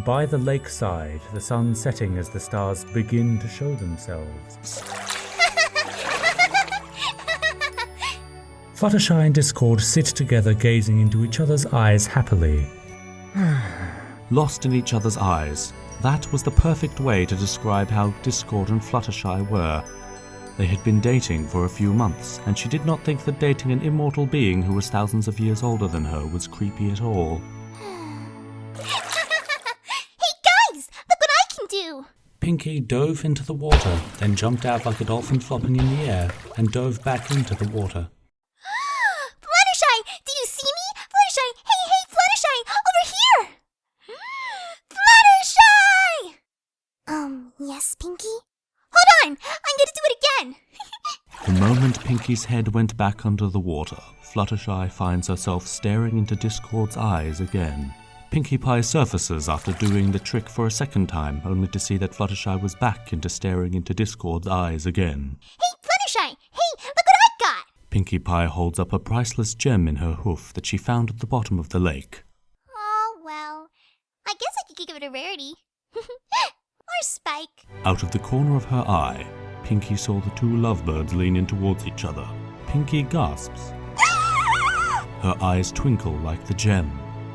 by the lakeside, the sun setting as the stars begin to show themselves. Fluttershy and Discord sit together gazing into each other's eyes happily. Lost in each other's eyes. That was the perfect way to describe how Discord and Fluttershy were. They had been dating for a few months, and she did not think that dating an immortal being who was thousands of years older than her was creepy at all. Hey guys, look what I can do! Pinky dove into the water, then jumped out like a dolphin flopping in the air, and dove back into the water. Fluttershy, do you see me? Fluttershy, hey, Fluttershy, over here! Fluttershy! Yes, Pinky? Hold on, I'm gonna do it again! The moment Pinky's head went back under the water, Fluttershy finds herself staring into Discord's eyes again. Pinkie Pie surfaces after doing the trick for a second time, only to see that Fluttershy was back into staring into Discord's eyes again. Hey, Fluttershy! Hey, look what I got! Pinkie Pie holds up a priceless gem in her hoof that she found at the bottom of the lake. Oh, well, I guess I could give it a rarity. Or Spike. Out of the corner of her eye, Pinkie saw the two lovebirds lean in towards each other. Pinkie gasps. Her eyes twinkle like the gem.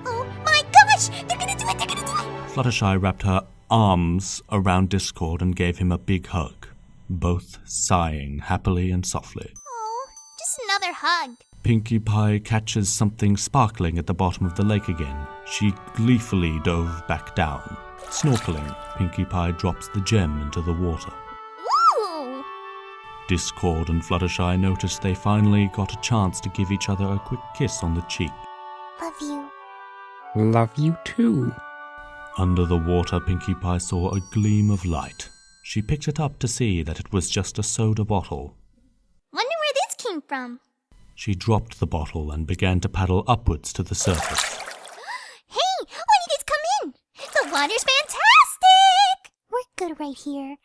Oh my gosh! They're gonna do it! They're gonna do it! Fluttershy wrapped her arms around Discord and gave him a big hug, both sighing happily and softly. Oh, just another hug. Pinkie Pie catches something sparkling at the bottom of the lake again. She gleefully dove back down. Snorkeling, Pinkie Pie drops the gem into the water. Ooh! Discord and Fluttershy noticed they finally got a chance to give each other a quick kiss on the cheek. Love you. Love you too. Under the water, Pinkie Pie saw a gleam of light. She picked it up to see that it was just a soda bottle. Wonder where this came from. She dropped the bottle and began to paddle upwards to the surface. Hey, why don't you guys come in? The water's fantastic! We're good right here.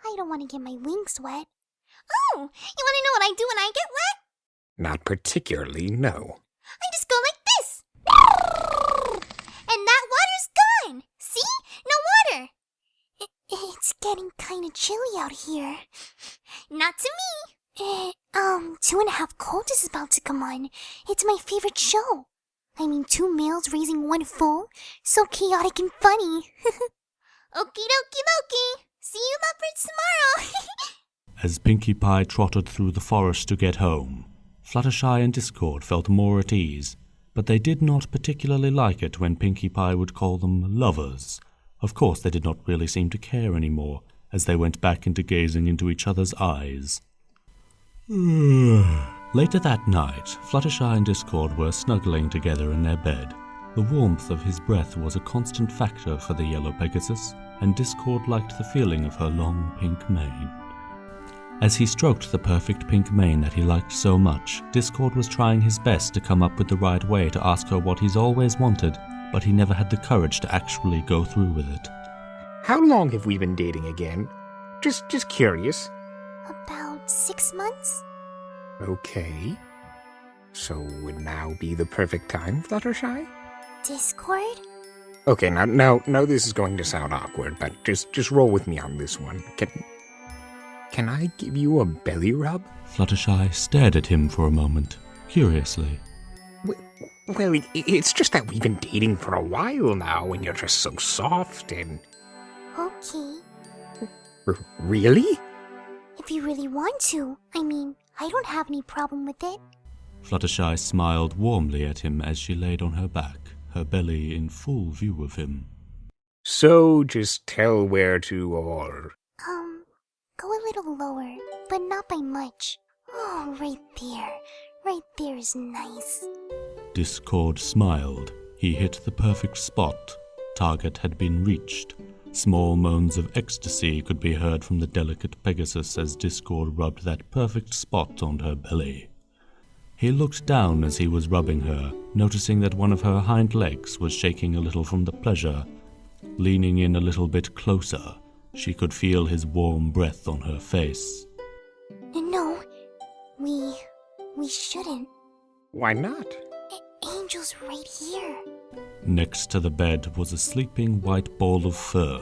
I don't want to get my wings wet. Oh, you want to know what I do when I get wet? Not particularly, no. I just go like this. And that water's gone. See? No water. It's getting kind of chilly out here. Not to me. 2.5 Cold is about to come on. It's my favorite show. I mean, 2 males raising 1 foal. So chaotic and funny. Okie dokie dokie. See you lovebirds tomorrow. As Pinkie Pie trotted through the forest to get home, Fluttershy and Discord felt more at ease, but they did not particularly like it when Pinkie Pie would call them lovers. Of course, they did not really seem to care anymore, as they went back into gazing into each other's eyes. Later that night, Fluttershy and Discord were snuggling together in their bed. The warmth of his breath was a constant factor for the yellow Pegasus, and Discord liked the feeling of her long pink mane. As he stroked the perfect pink mane that he liked so much, Discord was trying his best to come up with the right way to ask her what he's always wanted, but he never had the courage to actually go through with it. How long have we been dating again? Just curious. About 6 months? Okay. So would now be the perfect time, Fluttershy? Discord? Okay, now this is going to sound awkward, but just roll with me on this one. Can I give you a belly rub? Fluttershy stared at him for a moment, curiously. Well, it's just that we've been dating for a while now, and you're just so soft and... Okay. Really? If you really want to. I mean, I don't have any problem with it. Fluttershy smiled warmly at him as she laid on her back, her belly in full view of him. So just tell where to or... Go a little lower, but not by much. Oh, right there. Right there is nice. Discord smiled. He hit the perfect spot. Target had been reached. Small moans of ecstasy could be heard from the delicate Pegasus as Discord rubbed that perfect spot on her belly. He looked down as he was rubbing her, noticing that one of her hind legs was shaking a little from the pleasure. Leaning in a little bit closer, she could feel his warm breath on her face. No, we shouldn't. Why not? Angel Angel's right here. Next to the bed was a sleeping white ball of fur,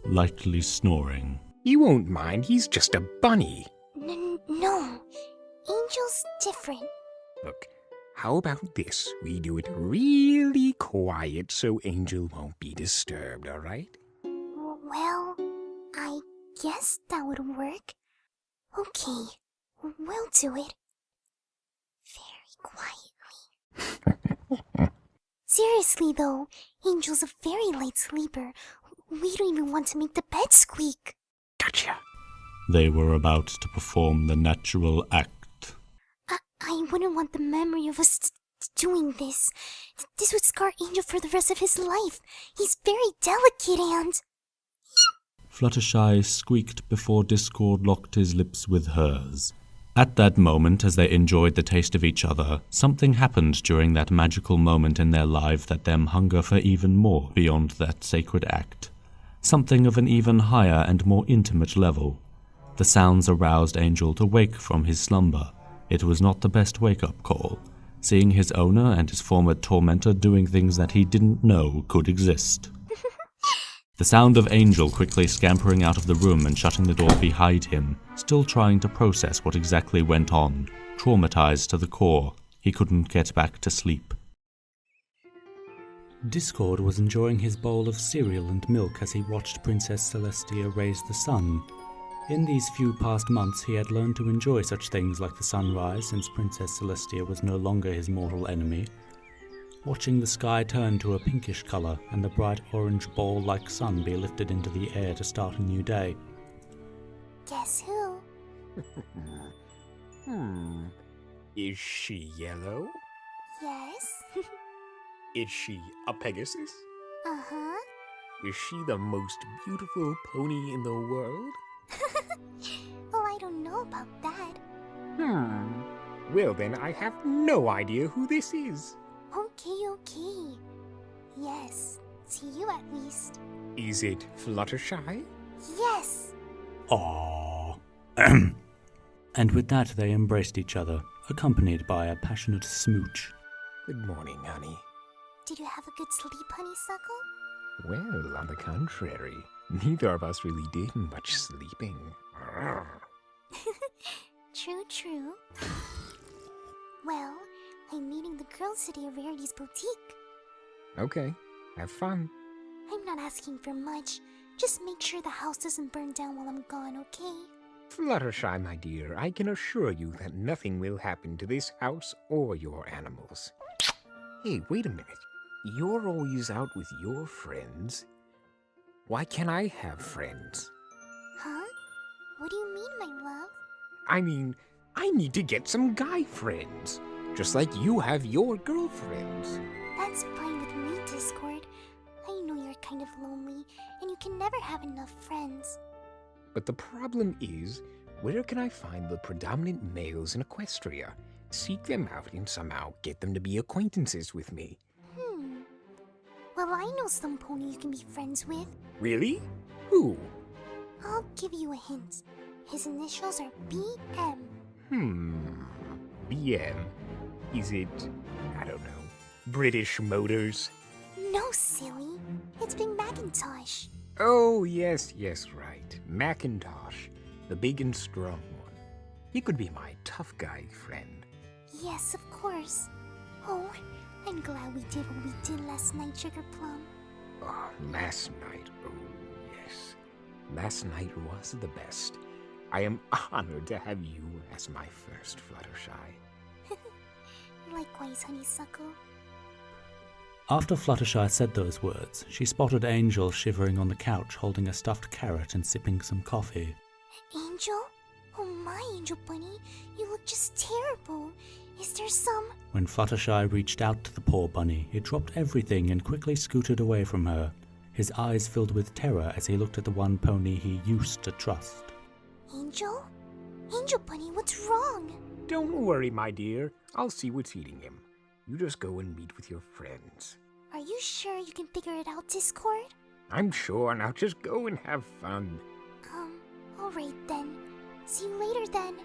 lightly snoring. He won't mind, he's just a bunny. No. Angel's different. Look, how about this? We do it really quiet so Angel won't be disturbed, alright? Well, I guess that would work. Okay, we'll do it. Very quietly. Seriously though, Angel's a very light sleeper. We don't even want to make the bed squeak. Gotcha. They were about to perform the natural act. I wouldn't want the memory of us doing this. This would scar Angel for the rest of his life. He's very delicate and... Fluttershy squeaked before Discord locked his lips with hers. At that moment, as they enjoyed the taste of each other, something happened during that magical moment in their life that them hunger for even more beyond that sacred act. Something of an even higher and more intimate level. The sounds aroused Angel to wake from his slumber. It was not the best wake-up call, seeing his owner and his former tormentor doing things that he didn't know could exist. The sound of Angel quickly scampering out of the room and shutting the door behind him, still trying to process what exactly went on, traumatized to the core, he couldn't get back to sleep. Discord was enjoying his bowl of cereal and milk as he watched Princess Celestia raise the sun. In these few past months he had learned to enjoy such things like the sunrise since Princess Celestia was no longer his mortal enemy. Watching the sky turn to a pinkish color and the bright orange ball-like sun be lifted into the air to start a new day. Guess who? Is she yellow? Yes. Is she a Pegasus? Uh-huh. Is she the most beautiful pony in the world? Oh, I don't know about that. Well then, I have no idea who this is. Okay. Yes, to you at least. Is it Fluttershy? Yes. Aww. And with that they embraced each other, accompanied by a passionate smooch. Good morning, honey. Did you have a good sleep, honeysuckle? Well, on the contrary, neither of us really did much sleeping. True. Well, I'm meeting the girls today at Rarity's boutique. Okay, have fun. I'm not asking for much. Just make sure the house doesn't burn down while I'm gone, okay? Fluttershy, my dear, I can assure you that nothing will happen to this house or your animals. Hey, wait a minute. You're always out with your friends. Why can't I have friends? Huh? What do you mean, my love? I mean, I need to get some guy friends. Just like you have your girlfriends. That's fine with me, Discord. I know you're kind of lonely, and you can never have enough friends. But the problem is, where can I find the predominant males in Equestria? Seek them out and somehow get them to be acquaintances with me. Well, I know some pony you can be friends with. Really? Who? I'll give you a hint. His initials are BM. BM. Is it, I don't know, British Motors? No, silly. It's Big Macintosh. Oh, yes, right. Macintosh. The big and strong one. He could be my tough guy friend. Yes, of course. Oh, I'm glad we did what we did last night, Sugar Plum. Oh, last night. Oh, yes. Last night was the best. I am honored to have you as my first Fluttershy. Likewise, honeysuckle. After Fluttershy said those words, she spotted Angel shivering on the couch holding a stuffed carrot and sipping some coffee. Angel? Oh my, Angel Bunny, you look just terrible. Is there some... When Fluttershy reached out to the poor bunny, he dropped everything and quickly scooted away from her. His eyes filled with terror as he looked at the one pony he used to trust. Angel? Angel Bunny, what's wrong? Don't worry, my dear. I'll see what's eating him. You just go and meet with your friends. Are you sure you can figure it out, Discord? I'm sure. Now just go and have fun. Alright then. See you later then.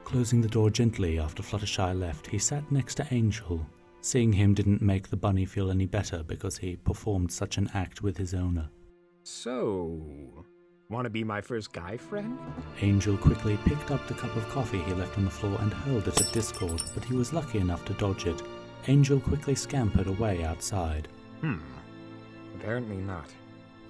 Closing the door gently after Fluttershy left, he sat next to Angel, Seeing him didn't make the bunny feel any better because he performed such an act with his owner. So, wanna be my first guy friend? Angel quickly picked up the cup of coffee he left on the floor and hurled it at Discord, but he was lucky enough to dodge it. Angel quickly scampered away outside. Apparently not.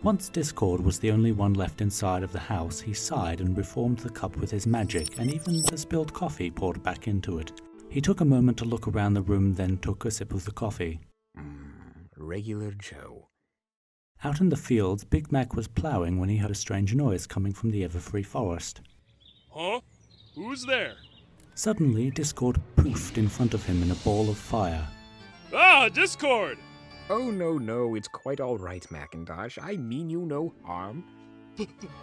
Once Discord was the only one left inside of the house, he sighed and reformed the cup with his magic, and even the spilled coffee poured back into it. He took a moment to look around the room, then took a sip of the coffee. Regular Joe. Out in the fields, Big Mac was ploughing when he heard a strange noise coming from the Everfree forest. Huh? Who's there? Suddenly, Discord poofed in front of him in a ball of fire. Ah, Discord! Oh, no, it's quite all right, Macintosh. I mean you no harm.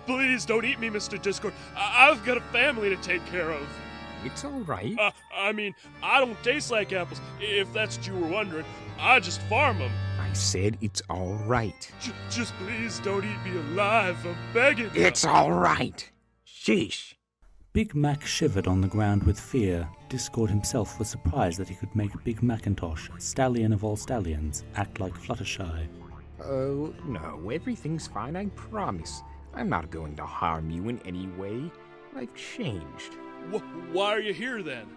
Please don't eat me, Mr. Discord. I've got a family to take care of. It's all right. I mean, I don't taste like apples, if that's what you were wondering. I just farm them. I said it's all right. Just please don't eat me alive, I'm begging you. It's all right. Sheesh. Big Mac shivered on the ground with fear. Discord himself was surprised that he could make Big Macintosh, stallion of all stallions, act like Fluttershy. Oh, no, everything's fine, I promise. I'm not going to harm you in any way. I've changed. Why are you here then?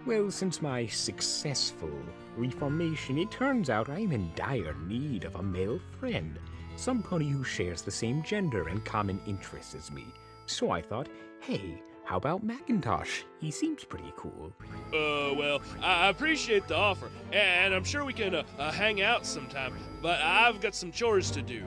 Well, since my successful reformation, it turns out I'm in dire need of a male friend. Somebody who shares the same gender and common interests as me. So I thought, hey, how about Macintosh? He seems pretty cool. Well, I appreciate the offer, and I'm sure we can hang out sometime, but I've got some chores to do.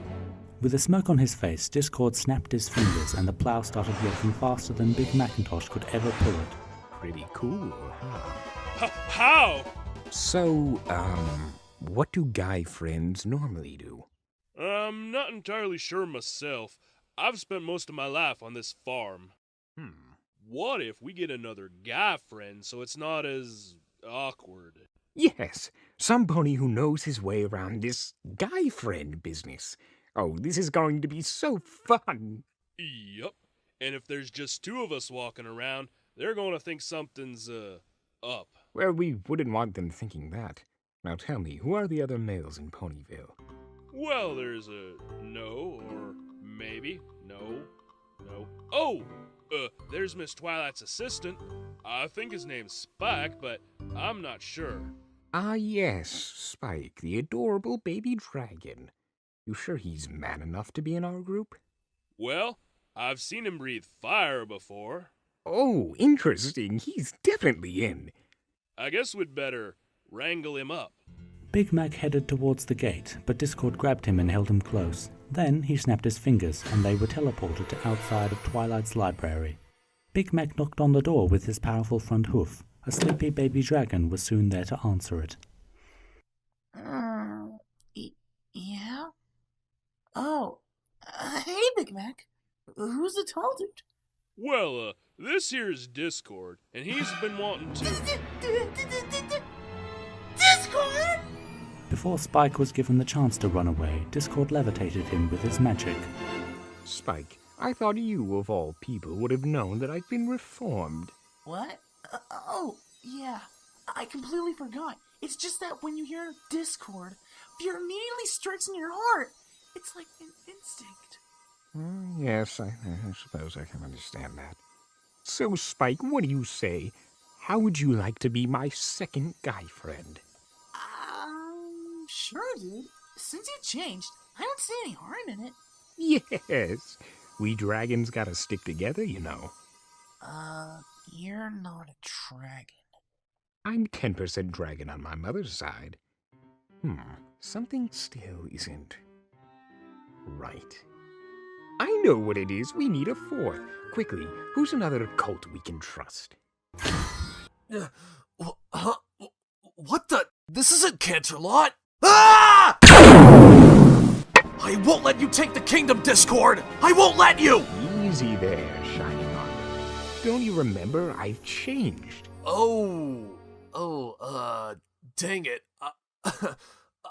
With a smirk on his face, Discord snapped his fingers and the plough started working faster than Big Macintosh could ever pull it. Pretty cool, huh? How? So, what do guy friends normally do? I'm not entirely sure myself. I've spent most of my life on this farm. What if we get another guy friend so it's not as awkward? Yes, somebody who knows his way around this guy friend business. Oh, this is going to be so fun. Yup. And if there's just two of us walking around, they're going to think something's, up. Well, we wouldn't want them thinking that. Now tell me, who are the other males in Ponyville? Well, there's a no, or maybe, no. Oh! There's Miss Twilight's assistant. I think his name's Spike, but I'm not sure. Ah, yes, Spike, the adorable baby dragon. You sure he's man enough to be in our group? Well, I've seen him breathe fire before. Oh, interesting. He's definitely in. I guess we'd better wrangle him up. Big Mac headed towards the gate, but Discord grabbed him and held him close. Then he snapped his fingers, and they were teleported to outside of Twilight's library. Big Mac knocked on the door with his powerful front hoof. A sleepy baby dragon was soon there to answer it. Yeah? Oh, hey, Big Mac. Who's the tall dude? Well, this here's Discord, and he's been wanting to... Discord! Before Spike was given the chance to run away, Discord levitated him with his magic. Spike, I thought you, of all people, would have known that I've been reformed. What? Oh, yeah. I completely forgot. It's just that when you hear Discord, fear immediately strikes in your heart. It's like an instinct. Yes, I suppose I can understand that. So, Spike, what do you say? How would you like to be my second guy friend? Sure, dude. Since you changed, I don't see any harm in it. Yes, we dragons gotta stick together, you know. You're not a dragon. I'm 10% dragon on my mother's side. Something still isn't right. I know what it is. We need a fourth. Quickly, who's another cult we can trust? What the? This isn't Canterlot! Ah! I won't let you take the kingdom, Discord! I won't let you! Easy there, Shining Armor. Don't you remember? I've changed. Dang it.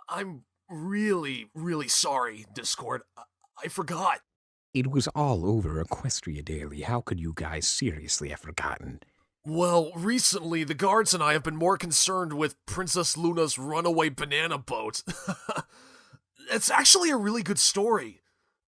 I'm really, really sorry, Discord. I forgot. It was all over Equestria Daily. How could you guys seriously have forgotten? Well, recently the guards and I have been more concerned with Princess Luna's runaway banana boat. It's actually a really good story.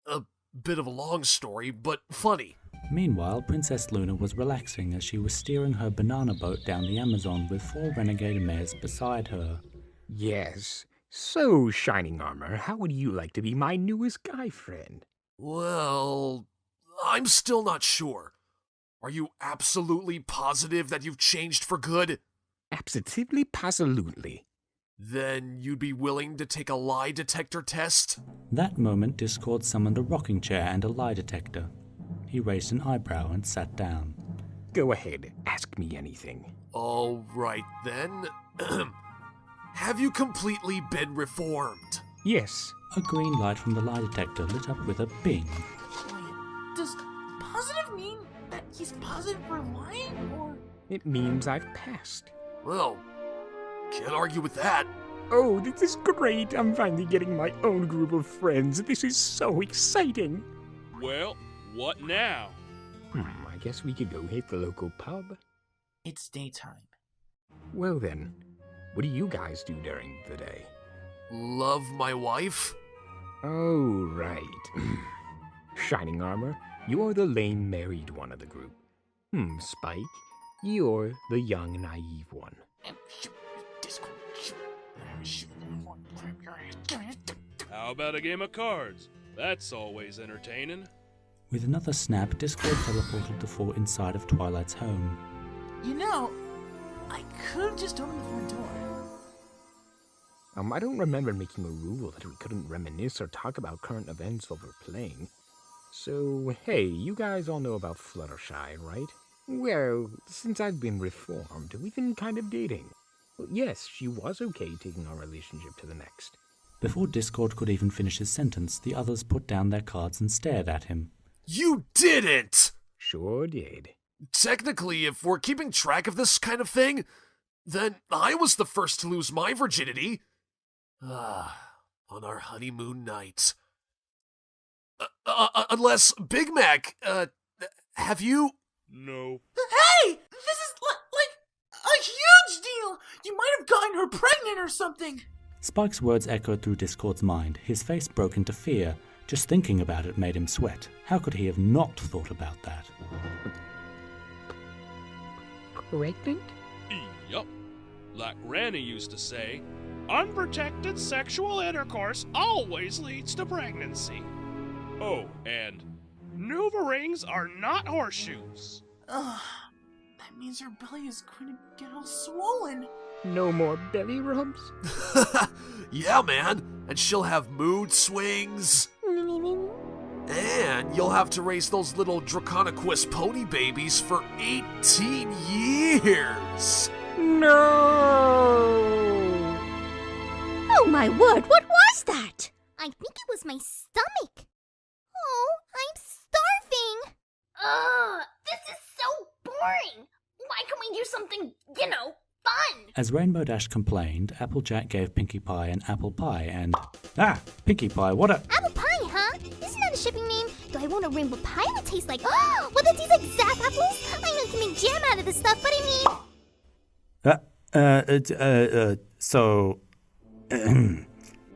A bit of a long story, but funny. Meanwhile, Princess Luna was relaxing as she was steering her banana boat down the Amazon with 4 renegade mares beside her. Yes. So, Shining Armor, how would you like to be my newest guy friend? Well, I'm still not sure. Are you absolutely positive that you've changed for good? Absolutely, absolutely. Then you'd be willing to take a lie detector test? That moment, Discord summoned a rocking chair and a lie detector. He raised an eyebrow and sat down. Go ahead, ask me anything. All right then. Have you completely been reformed? Yes. A green light from the lie detector lit up with a bing. Wait, does positive mean that he's positive for lying, or? It means I've passed. Well, can't argue with that. Oh, this is great. I'm finally getting my own group of friends. This is so exciting. Well, what now? I guess we could go hit the local pub. It's daytime. Well then, what do you guys do during the day? Love my wife? Oh, right. Shining Armor, you're the lame married one of the group. Spike, you're the young naive one. How about a game of cards? That's always entertaining. With another snap, Discord teleported the 4 inside of Twilight's home. You know, I could have just opened the front door. I don't remember making a rule that we couldn't reminisce or talk about current events while we're playing. So, hey, you guys all know about Fluttershy, right? Well, since I've been reformed, we've been kind of dating. Well, yes, she was okay taking our relationship to the next. Before Discord could even finish his sentence, the others put down their cards and stared at him. You didn't! Sure did. Technically, if we're keeping track of this kind of thing, then I was the first to lose my virginity. On our honeymoon night. Unless, Big Mac, have you... No. Hey! This is like a huge deal! You might have gotten her pregnant or something! Spike's words echoed through Discord's mind. His face broke into fear. Just thinking about it made him sweat. How could he have not thought about that? Pregnant? Yup. Like Granny used to say, unprotected sexual intercourse always leads to pregnancy. Oh, and Nuva rings are not horseshoes. Ugh, that means her belly is going to get all swollen. No more belly rubs? Yeah, man. And she'll have mood swings. And you'll have to raise those little Draconiquist pony babies for 18 years. No! Oh my word, what was that? I think it was my stomach. Oh, I'm starving. Ugh, this is so boring. Why can't we do something, fun? As Rainbow Dash complained, Applejack gave Pinkie Pie an apple pie and... Ah! Pinkie Pie, what a... Apple pie, huh? Isn't that a shipping name? Do I want a rainbow pie that tastes like... Oh, will it taste like Zap apples? I know you can make jam out of this stuff, but I mean... So...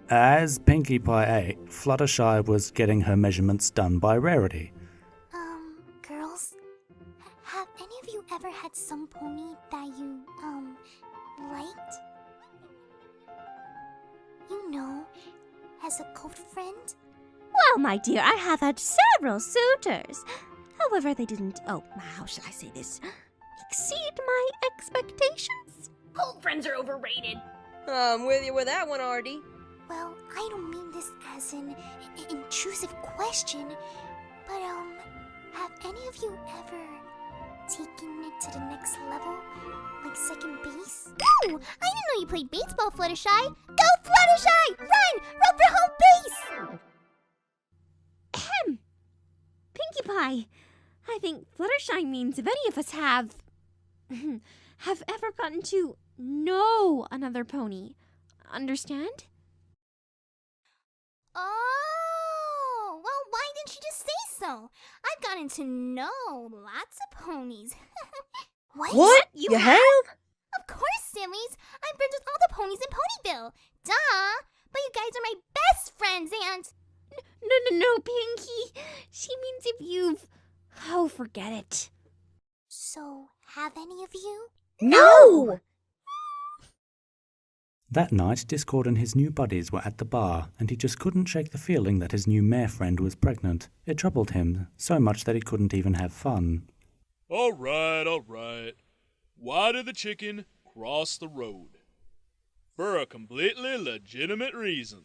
As Pinkie Pie ate, Fluttershy was getting her measurements done by Rarity. Girls, have any of you ever had some pony that you, liked? You know, as a goat friend? Well, my dear, I have had several suitors. However, they didn't, how shall I say this, exceed my expectations. Goat friends are overrated. I'm with you with that one, Artie. Well, I don't mean this as an intrusive question, but, have any of you ever taken it to the next level? Like second base? Ooh! I didn't know you played baseball, Fluttershy! Go, Fluttershy! Run! Run for home base! Ahem! Pinkie Pie, I think Fluttershy means if any of us have ever gotten to know another pony. Understand? Oh, well, why didn't you just say so? I've gotten to know lots of ponies. What? What? You have? Of course, sillies. I'm friends with all the ponies in Ponyville. Duh. But you guys are my best friends, and... No, Pinky. She means if you've... Oh, forget it. So, have any of you? No! That night, Discord and his new buddies were at the bar, and he just couldn't shake the feeling that his new mare friend was pregnant. It troubled him, so much that he couldn't even have fun. All right. Why did the chicken cross the road? For a completely legitimate reason.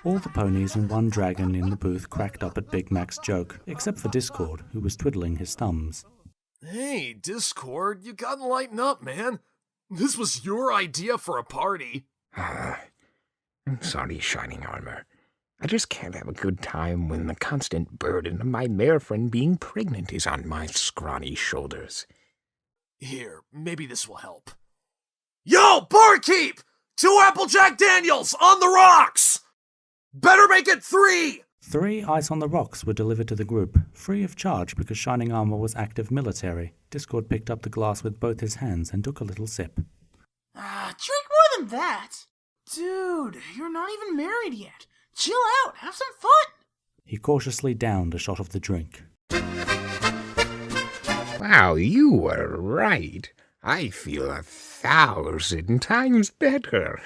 All the ponies and one dragon in the booth cracked up at Big Mac's joke, except for Discord, who was twiddling his thumbs. Hey, Discord, you gotta lighten up, man. This was your idea for a party. I'm sorry, Shining Armor. I just can't have a good time when the constant burden of my mare friend being pregnant is on my scrawny shoulders. Here, maybe this will help. Yo, barkeep! 2 Applejack Daniels on the rocks! Better make it 3! 3 ice on the rocks were delivered to the group, free of charge because Shining Armor was active military. Discord picked up the glass with both his hands and took a little sip. Drink more than that. Dude, you're not even married yet. Chill out, have some fun. He cautiously downed a shot of the drink. Wow, you were right. I feel 1,000 times better.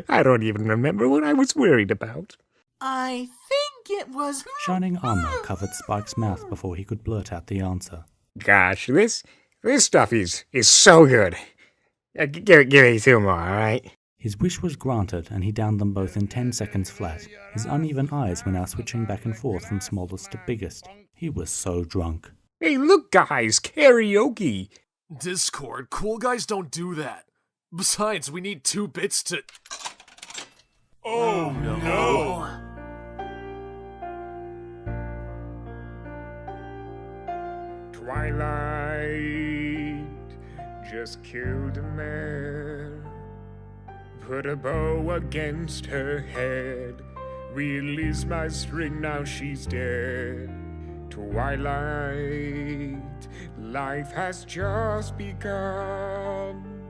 I don't even remember what I was worried about. I think it was... Shining Armor covered Spike's mouth before he could blurt out the answer. Gosh, this stuff is so good. Give me 2 more, alright? His wish was granted, and he downed them both in 10 seconds flat. His uneven eyes were now switching back and forth from smallest to biggest. He was so drunk. Hey, look, guys, karaoke. Discord, cool guys don't do that. Besides, we need 2 bits to... Oh, no! Twilight just killed a man. Put a bow against her head. Release my string, now she's dead. Twilight, life has just begun.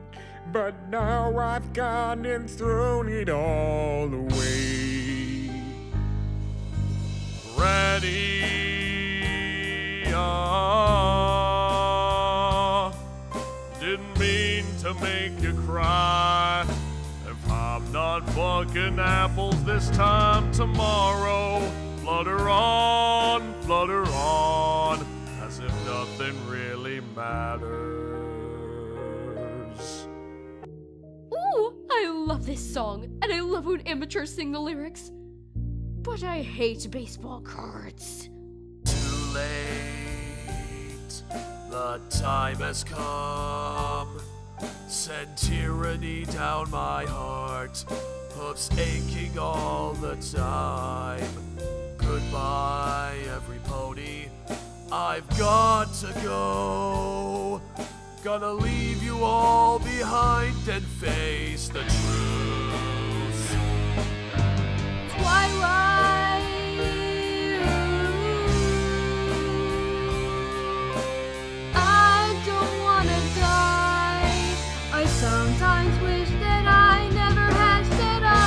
But now I've gone and thrown it all away. Ready, didn't mean to make you cry. If I'm not plucking apples this time tomorrow, flutter on, as if nothing really matters. Ooh, I love this song, and I love when amateurs sing the lyrics. But I hate baseball cards. Too late, the time has come. Send tyranny down my heart, hooves aching all the time. Goodbye, every pony, I've got to go. Gonna leave you all behind and face the truth. Twilight, I don't wanna die. I sometimes wish that I never had set up.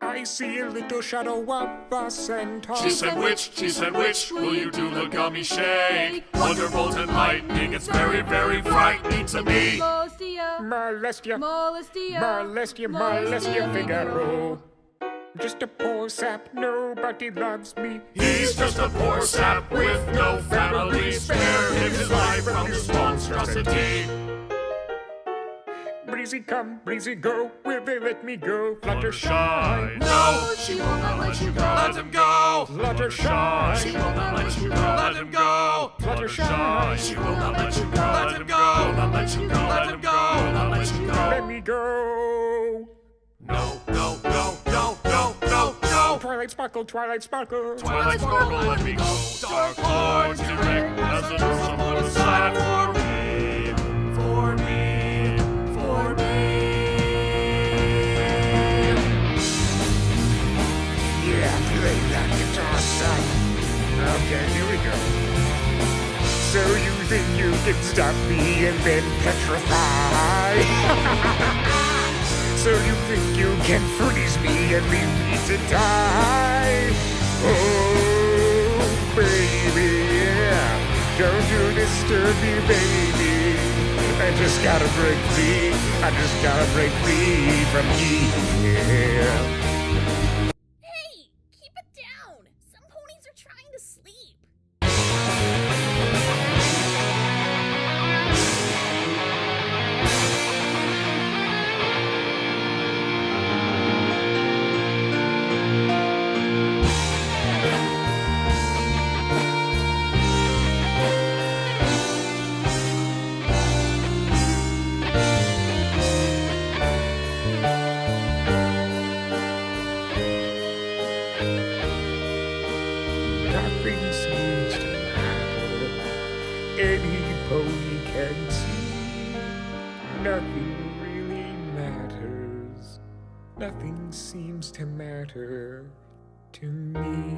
I see a little shadow of a centaur. She said which, will you do the gummy shake? Thunderbolt and lightning, it's very, very frightening to me. Molestia, Molestia, Molestia Figaro. Just a poor sap, nobody loves me. He's just a poor sap with no family. Spare him his life from this monstrosity. Breezy come, breezy go, will they let me go? Fluttershy, no, she will not let you go. Let him go. Fluttershy, She will not let you go. Let him go. Fluttershy, She will not let you go. Let him go. let you go, let him go, I'll let you go. Let me go. No, no, no, no, no, no, no. Twilight sparkle, Twilight sparkle. Twilight sparkle, let me go. Dark Lord, direct as a someone aside for me, for me, for me. Yeah, play that guitar, son. Okay, here we go. So you think you can stop me and then petrify? So you think you can freeze me and leave me to die? Oh, baby, yeah. Don't you disturb me, baby. I just gotta break free. I just gotta break free from you. Yeah. Hey, keep it down. Some ponies are trying to sleep. Nothing seems to matter. Any pony can see. Nothing really matters. Nothing seems to matter to me.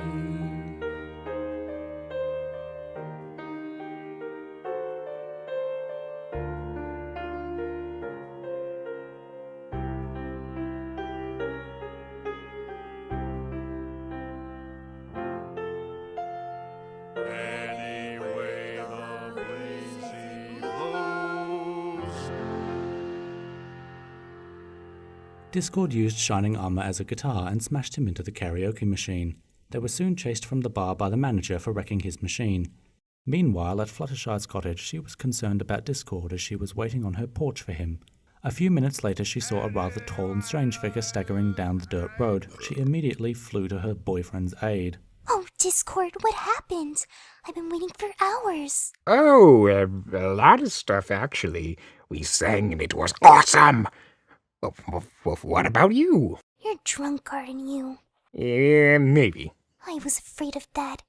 Anyway, the breezy blows. Discord used Shining Armor as a guitar and smashed him into the karaoke machine. They were soon chased from the bar by the manager for wrecking his machine. Meanwhile, at Fluttershy's cottage, she was concerned about Discord as she was waiting on her porch for him. A few minutes later, she saw a rather tall and strange figure staggering down the dirt road. She immediately flew to her boyfriend's aid. Oh, Discord, what happened? I've been waiting for hours. Oh, a lot of stuff, actually. We sang and it was awesome. What about you? You're drunk, aren't you? Yeah, maybe. I was afraid of that.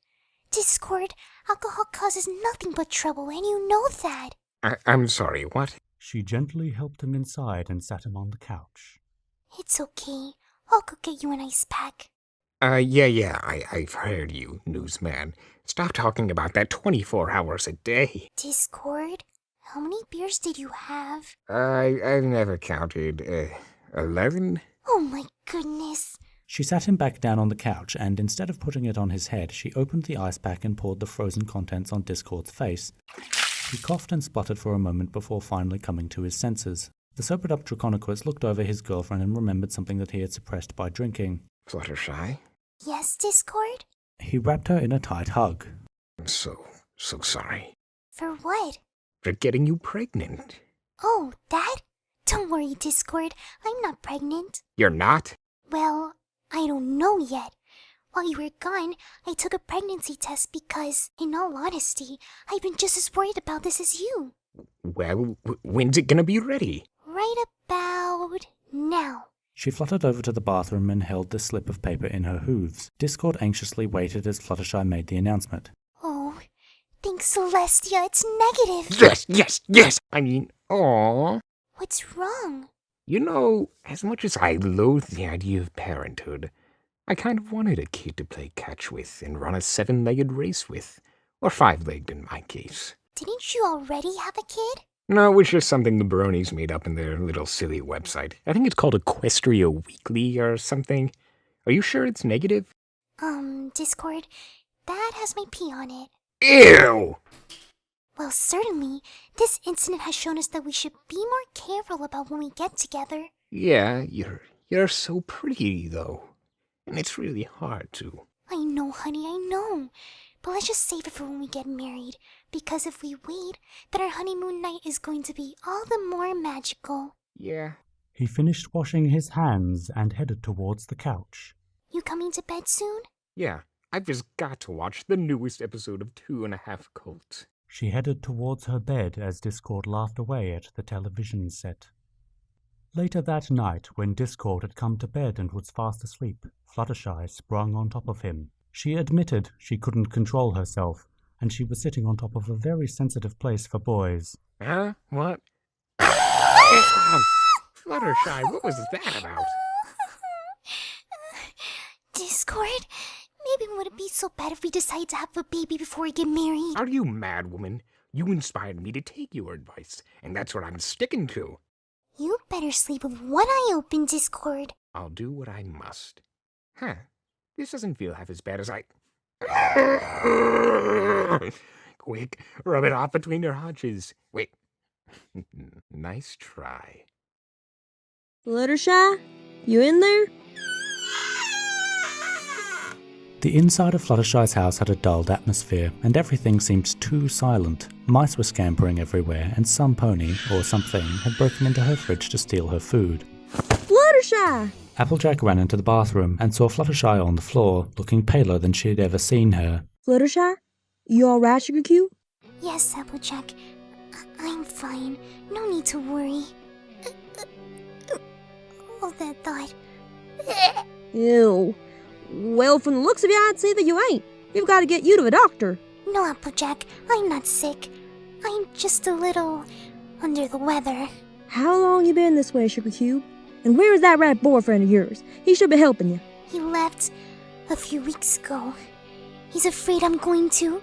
Discord, alcohol causes nothing but trouble, and you know that. I'm sorry, what? She gently helped him inside and sat him on the couch. It's okay. I'll go get you an ice pack. Yeah, I've heard you, newsman. Stop talking about that 24 hours a day. Discord, how many beers did you have? I've never counted. 11? Oh my goodness. She sat him back down on the couch, and instead of putting it on his head, she opened the ice pack and poured the frozen contents on Discord's face. He coughed and spluttered for a moment before finally coming to his senses. The sobered-up Draconicus looked over his girlfriend and remembered something that he had suppressed by drinking. Fluttershy? Yes, Discord? He wrapped her in a tight hug. I'm so sorry. For what? For getting you pregnant. Oh, that? Don't worry, Discord. I'm not pregnant. You're not? Well, I don't know yet. While you were gone, I took a pregnancy test because, in all honesty, I've been just as worried about this as you. Well, when's it gonna be ready? Right about now. She fluttered over to the bathroom and held the slip of paper in her hooves. Discord anxiously waited as Fluttershy made the announcement. Oh, thanks, Celestia. It's negative. Yes. I mean, aww. What's wrong? You know, as much as I loathe the idea of parenthood, I kind of wanted a kid to play catch with and run a 7-legged race with. Or 5-legged in my case. Didn't you already have a kid? No, it was just something the bronies made up in their little silly website. I think it's called Equestria Weekly or something. Are you sure it's negative? Discord, that has my pee on it. Ew! Well, certainly, this incident has shown us that we should be more careful about when we get together. Yeah, you're so pretty, though. And it's really hard to. I know, honey, I know. But let's just save it for when we get married. Because if we wait, then our honeymoon night is going to be all the more magical. Yeah. He finished washing his hands and headed towards the couch. You coming to bed soon? Yeah, I've just got to watch the newest episode of 2.5 Cults. She headed towards her bed as Discord laughed away at the television set. Later that night, when Discord had come to bed and was fast asleep, Fluttershy sprung on top of him. She admitted she couldn't control herself, and she was sitting on top of a very sensitive place for boys. Huh? What? Fluttershy, what was that about? Discord, maybe would it be so bad if we decide to have a baby before we get married? Are you mad, woman? You inspired me to take your advice, and that's what I'm sticking to. You better sleep with one eye open, Discord. I'll do what I must. Huh. This doesn't feel half as bad as I... Quick, rub it off between your haunches. Wait. Nice try. Fluttershy, you in there? The inside of Fluttershy's house had a dulled atmosphere, and everything seemed too silent. Mice were scampering everywhere, and some pony, or something, had broken into her fridge to steal her food. Fluttershy! Applejack ran into the bathroom and saw Fluttershy on the floor, looking paler than she had ever seen her. Fluttershy, you alright, Sugar Cube? Yes, Applejack. I'm fine. No need to worry. All that thought. Ew. Well, from the looks of you, I'd say that you ain't. You've got to get you to a doctor. No, Applejack. I'm not sick. I'm just a little under the weather. How long you been this way, Sugar Cube? And where is that rat boyfriend of yours? He should be helping you. He left a few weeks ago. He's afraid I'm going to.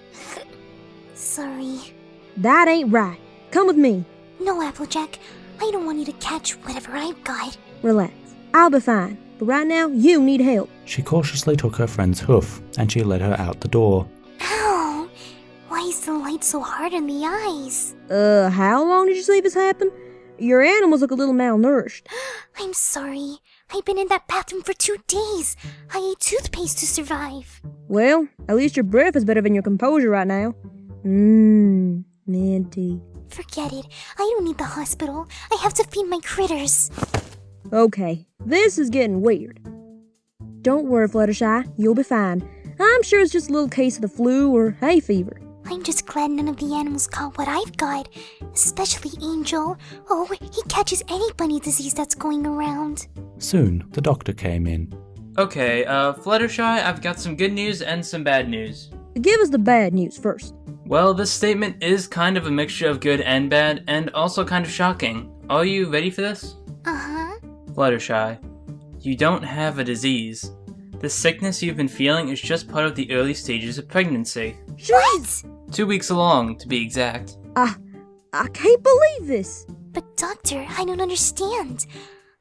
Sorry. That ain't right. Come with me. No, Applejack. I don't want you to catch whatever I've got. Relax. I'll be fine. But right now, you need help. She cautiously took her friend's hoof, and she led her out the door. Ow! Why is the light so hard in the eyes? How long did you say this happened? Your animals look a little malnourished. I'm sorry. I've been in that bathroom for 2 days. I ate toothpaste to survive. Well, at least your breath is better than your composure right now. Minty. Forget it. I don't need the hospital. I have to feed my critters. Okay, this is getting weird. Don't worry, Fluttershy. You'll be fine. I'm sure it's just a little case of the flu or hay fever. I'm just glad none of the animals caught what I've got. Especially Angel. Oh, he catches any bunny disease that's going around. Soon, the doctor came in. Okay, Fluttershy, I've got some good news and some bad news. Give us the bad news first. Well, this statement is kind of a mixture of good and bad, and also kind of shocking. Are you ready for this? Uh-huh. Fluttershy, you don't have a disease. The sickness you've been feeling is just part of the early stages of pregnancy. What? 2 weeks along, to be exact. I can't believe this. But doctor, I don't understand.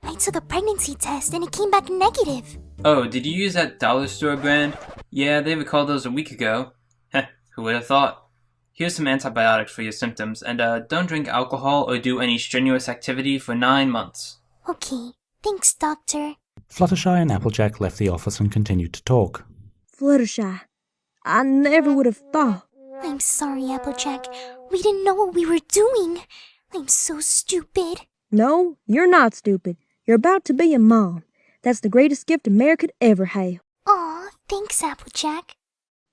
I took a pregnancy test and it came back negative. Oh, did you use that dollar store brand? Yeah, they recalled those a week ago. Heh, who would have thought? Here's some antibiotics for your symptoms, and don't drink alcohol or do any strenuous activity for 9 months. Okay, thanks, doctor. Fluttershy and Applejack left the office and continued to talk. Fluttershy, I never would have thought. I'm sorry, Applejack. We didn't know what we were doing. I'm so stupid. No, you're not stupid. You're about to be a mom. That's the greatest gift America could ever have. Aw, thanks, Applejack.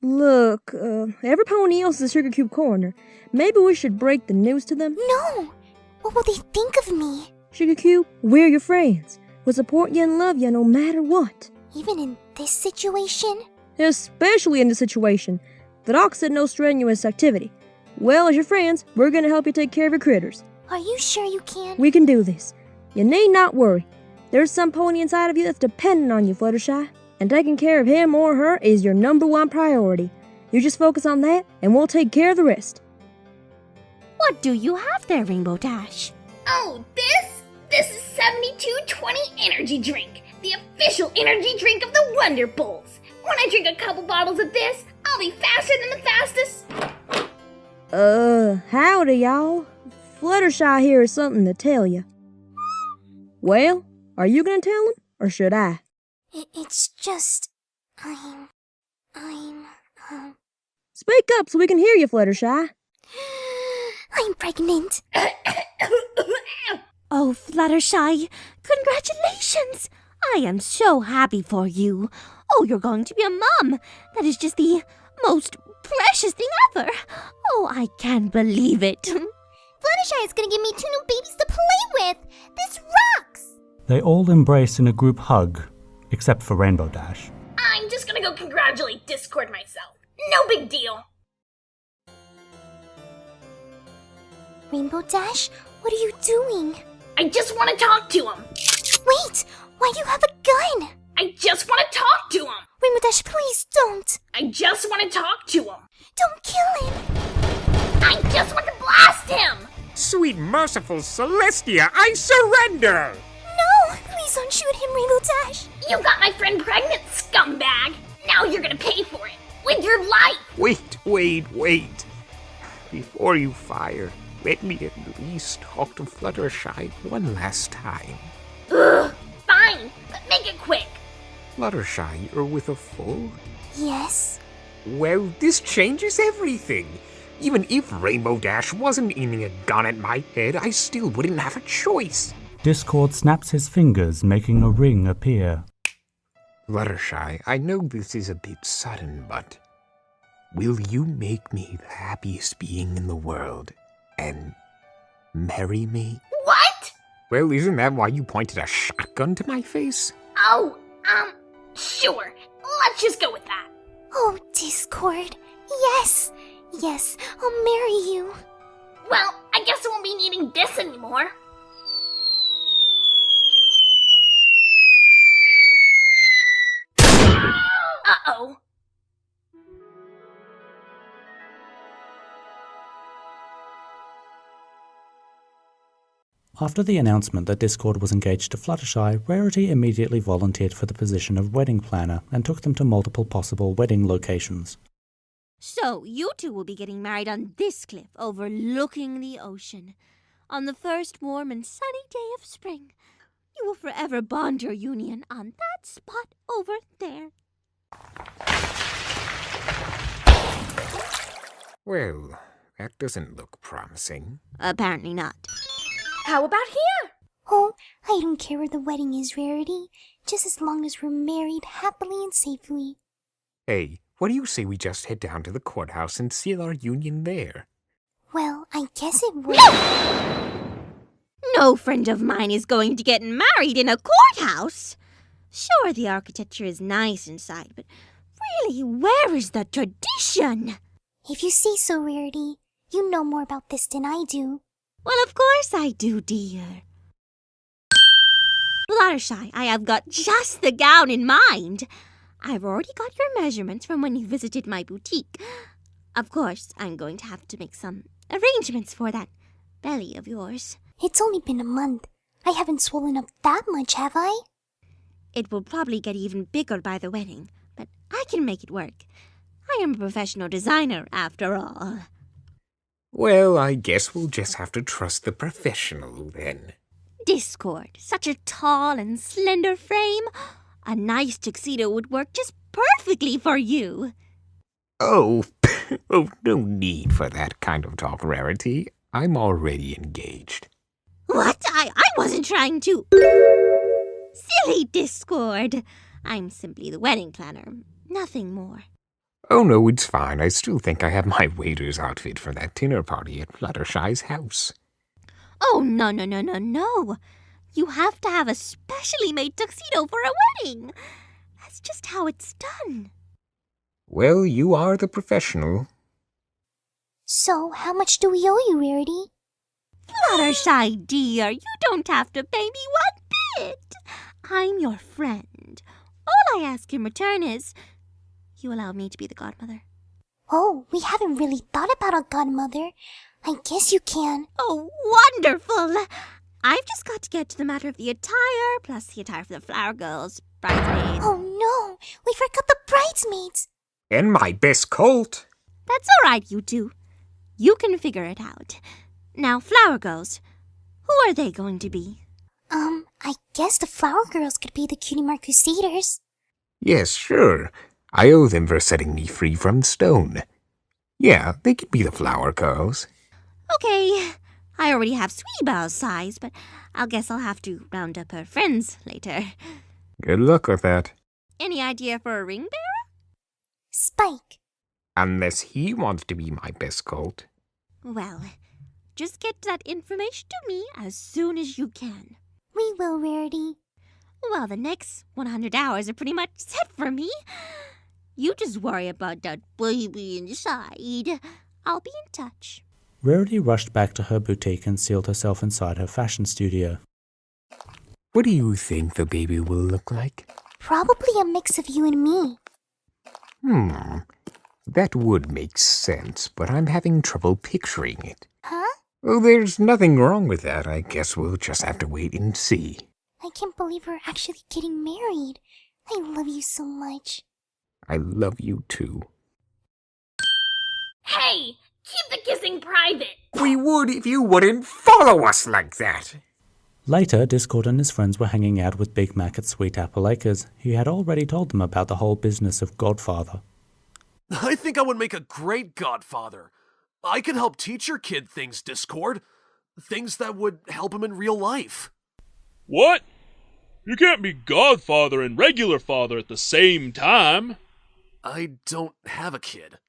Look, every pony else is a Sugar Cube corner. Maybe we should break the news to them? No! What will they think of me? Sugar Cube, we're your friends. We'll support you and love you no matter what. Even in this situation? Especially in this situation. The doc said no strenuous activity. Well, as your friends, we're going to help you take care of your critters. Are you sure you can? We can do this. You need not worry. There's some pony inside of you that's dependent on you, Fluttershy. And taking care of him or her is your #1 priority. You just focus on that, and we'll take care of the rest. What do you have there, Rainbow Dash? Oh, this? This is 7220 energy drink. The official energy drink of the Wonder Bulls. When I drink a couple bottles of this, I'll be faster than the fastest. Howdy, y'all. Fluttershy here has something to tell you. Well, are you gonna tell him, or should I? It's just... Speak up so we can hear you, Fluttershy. I'm pregnant. Oh, Fluttershy, congratulations! I am so happy for you. Oh, you're going to be a mom. That is just the most freshest thing ever. Oh, I can't believe it. Fluttershy is gonna give me 2 new babies to play with! This rocks! They all embrace in a group hug, except for Rainbow Dash. I'm just gonna go congratulate Discord myself. No big deal. Rainbow Dash, what are you doing? I just want to talk to him. Wait! Why do you have a gun? I just want to talk to him. Rainbow Dash, please don't! I just want to talk to him. Don't kill him! I just want to blast him. Sweet merciful Celestia, I surrender! No! Please don't shoot him, Rainbow Dash! You got my friend pregnant, scumbag. Now you're gonna pay for it. With your life. Wait. Before you fire, let me at least talk to Fluttershy one last time. Ugh, fine, but make it quick. Fluttershy, you're with a fool? Yes? Well, this changes everything. Even if Rainbow Dash wasn't aiming a gun at my head, I still wouldn't have a choice. Discord snaps his fingers, making a ring appear. Fluttershy, I know this is a bit sudden, but will you make me the happiest being in the world and marry me? What? Well, isn't that why you pointed a shotgun to my face? Oh, sure. Let's just go with that. Oh, Discord. Yes! Yes, I'll marry you. Well, I guess I won't be needing this anymore. Uh-oh. After the announcement that Discord was engaged to Fluttershy, Rarity immediately volunteered for the position of wedding planner and took them to multiple possible wedding locations. So, you two will be getting married on this cliff overlooking the ocean. On the first warm and sunny day of spring, you will forever bond your union on that spot over there. Well, that doesn't look promising. Apparently not. How about here? Oh, I don't care where the wedding is, Rarity. Just as long as we're married happily and safely. Hey, what do you say we just head down to the courthouse and seal our union there? Well, I guess it would. No friend of mine is going to get married in a courthouse. Sure, the architecture is nice inside, but really, where is the tradition? If you say so, Rarity, you know more about this than I do. Well, of course I do, dear. Fluttershy, I have got just the gown in mind. I've already got your measurements from when you visited my boutique. Of course, I'm going to have to make some arrangements for that belly of yours. It's only been a month. I haven't swollen up that much, have I? It will probably get even bigger by the wedding, but I can make it work. I am a professional designer, after all. Well, I guess we'll just have to trust the professional then. Discord, such a tall and slender frame. A nice tuxedo would work just perfectly for you. Oh, no need for that kind of talk, Rarity. I'm already engaged. What? I wasn't trying to... Silly Discord. I'm simply the wedding planner, nothing more. Oh no, it's fine. I still think I have my waiter's outfit for that dinner party at Fluttershy's house. Oh, no. You have to have a specially made tuxedo for a wedding. That's just how it's done. Well, you are the professional. So, how much do we owe you, Rarity? Fluttershy, dear, you don't have to pay me one bit. I'm your friend. All I ask in return is you allow me to be the godmother. Oh, we haven't really thought about a godmother. I guess you can. Oh, wonderful! I've just got to get to the matter of the attire, plus the attire for the flower girls, bridesmaids. Oh no, we forgot the bridesmaids. And my best colt. That's all right, you two. You can figure it out. Now, flower girls, who are they going to be? I guess the flower girls could be the Cutie Mark Crusaders. Yes, sure. I owe them for setting me free from stone. Yeah, they could be the flower girls. Okay, I already have Sweetbell's size, but I guess I'll have to round up her friends later. Good luck with that. Any idea for a ring bearer? Spike. Unless he wants to be my best colt. Well, just get that information to me as soon as you can. We will, Rarity. Well, the next 100 hours are pretty much set for me. You just worry about that baby inside. I'll be in touch. Rarity rushed back to her boutique and sealed herself inside her fashion studio. What do you think the baby will look like? Probably a mix of you and me. That would make sense, but I'm having trouble picturing it. Huh? Well, there's nothing wrong with that. I guess we'll just have to wait and see. I can't believe we're actually getting married. I love you so much. I love you too. Hey, keep the kissing private. We would if you wouldn't follow us like that. Later, Discord and his friends were hanging out with Big Mac at Sweet Apple Acres. He had already told them about the whole business of Godfather. I think I would make a great godfather. I could help teach your kid things, Discord. Things that would help him in real life. What? You can't be godfather and regular father at the same time. I don't have a kid.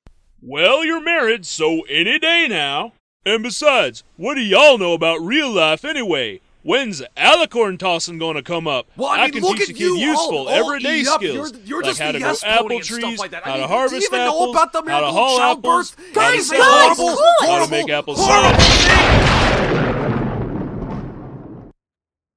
Well, you're married, so any day now. And besides, what do y'all know about real life anyway? When's alicorn tossing gonna come up? Well, I mean, can look teach at a kid you, useful, everyday yep, skills. You're like just how the to yes grow pony apple and stuff trees, like that. how I to mean, harvest do you even apples, know about the how to miracle haul childbirth? apples, Guys, how to sell guys, apples, how to make apple horrible cider.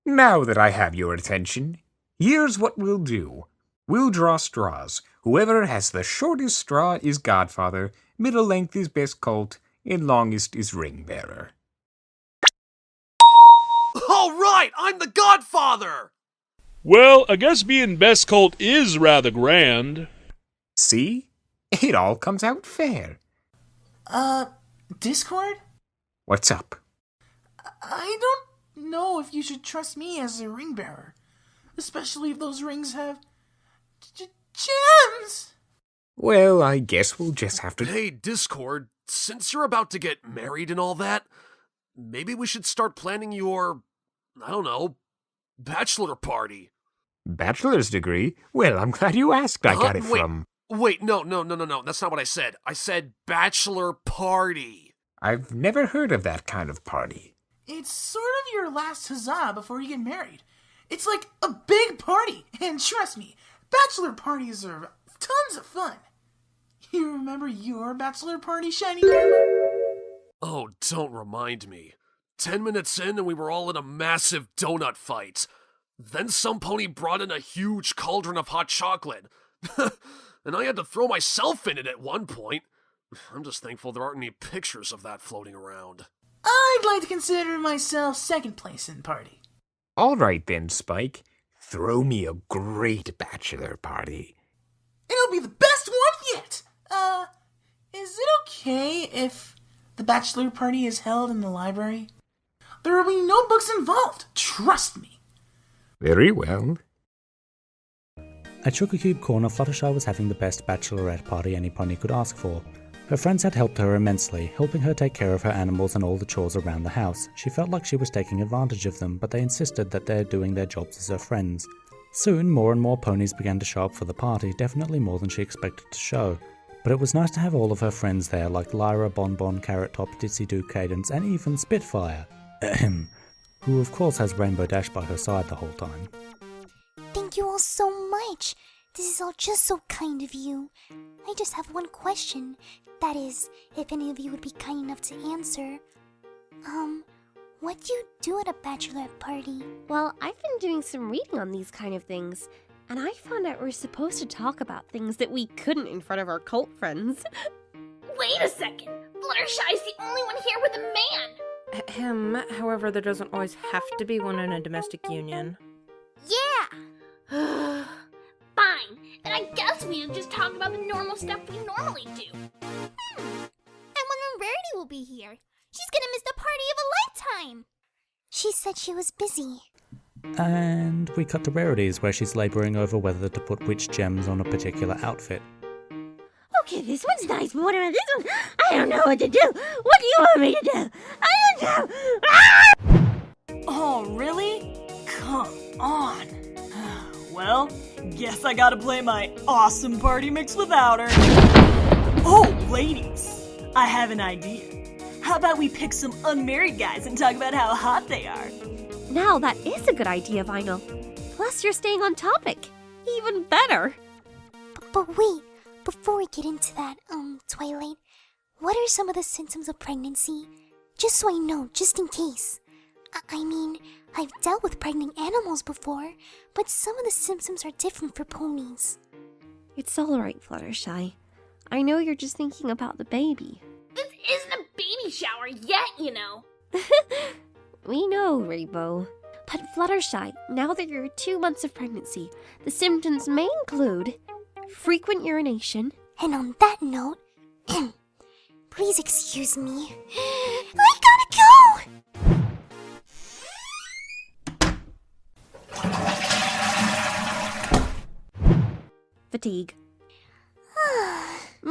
Now that I have your attention, here's what we'll do. We'll draw straws. Whoever has the shortest straw is godfather, middle length is best colt, and longest is ring bearer. All right, I'm the godfather! Well, I guess being best colt is rather grand. See? It all comes out fair. Discord? What's up? I don't know if you should trust me as a ring bearer. Especially if those rings have gems! Well, I guess we'll just have to... Hey, Discord, since you're about to get married and all that, maybe we should start planning your, I don't know, bachelor party. Bachelor's degree? Well, I'm glad you asked. I got it from... Wait, no, that's not what I said. I said bachelor party. I've never heard of that kind of party. It's sort of your last huzzah before you get married. It's like a big party, and trust me, bachelor parties are tons of fun. You remember your bachelor party, Shiny Member? Oh, don't remind me. 10 minutes in and we were all in a massive donut fight. Then some pony brought in a huge cauldron of hot chocolate. And I had to throw myself in it at one point. I'm just thankful there aren't any pictures of that floating around. I'd like to consider myself second place in the party. All right then, Spike. Throw me a great bachelor party. It'll be the best one yet! Is it okay if the bachelor party is held in the library? There will be no books involved, trust me. Very well. At Sugar Cube Corner, Fluttershy was having the best bachelorette party any pony could ask for. Her friends had helped her immensely, helping her take care of her animals and all the chores around the house. She felt like she was taking advantage of them, but they insisted that they're doing their jobs as her friends. Soon, more and more ponies began to show up for the party, definitely more than she expected to show. But it was nice to have all of her friends there, like Lyra, Bonbon, Carrot Top, Ditsy Doo, Cadence, and even Spitfire. Who of course has Rainbow Dash by her side the whole time. Thank you all so much. This is all just so kind of you. I just have one question. That is, if any of you would be kind enough to answer. What do you do at a bachelorette party? Well, I've been doing some reading on these kind of things, and I found out we're supposed to talk about things that we couldn't in front of our cult friends. Wait a second. Fluttershy's the only one here with a man. However, there doesn't always have to be one in a domestic union. Yeah! Fine. Then I guess we just talk about the normal stuff we normally do. I wonder when Rarity will be here. She's gonna miss the party of a lifetime. She said she was busy. And we cut to Rarity's, where she's labouring over whether to put which gems on a particular outfit. Okay, this one's nice, but what about this one? I don't know what to do. What do you want me to do? I don't know. Ah! Oh, really? Come on. Well, guess I gotta play my awesome party mix without her. Oh, ladies, I have an idea. How about we pick some unmarried guys and talk about how hot they are? Now that is a good idea, Vinyl. Plus, you're staying on topic. Even better. But wait, before we get into that, Twilight, what are some of the symptoms of pregnancy? Just so I know, just in case. I mean, I've dealt with pregnant animals before, but some of the symptoms are different for ponies. It's all right, Fluttershy. I know you're just thinking about the baby. This isn't a baby shower yet, you know. We know, Rainbow. But Fluttershy, now that you're 2 months of pregnancy, the symptoms may include frequent urination. And on that note, please excuse me. I gotta go! Fatigue.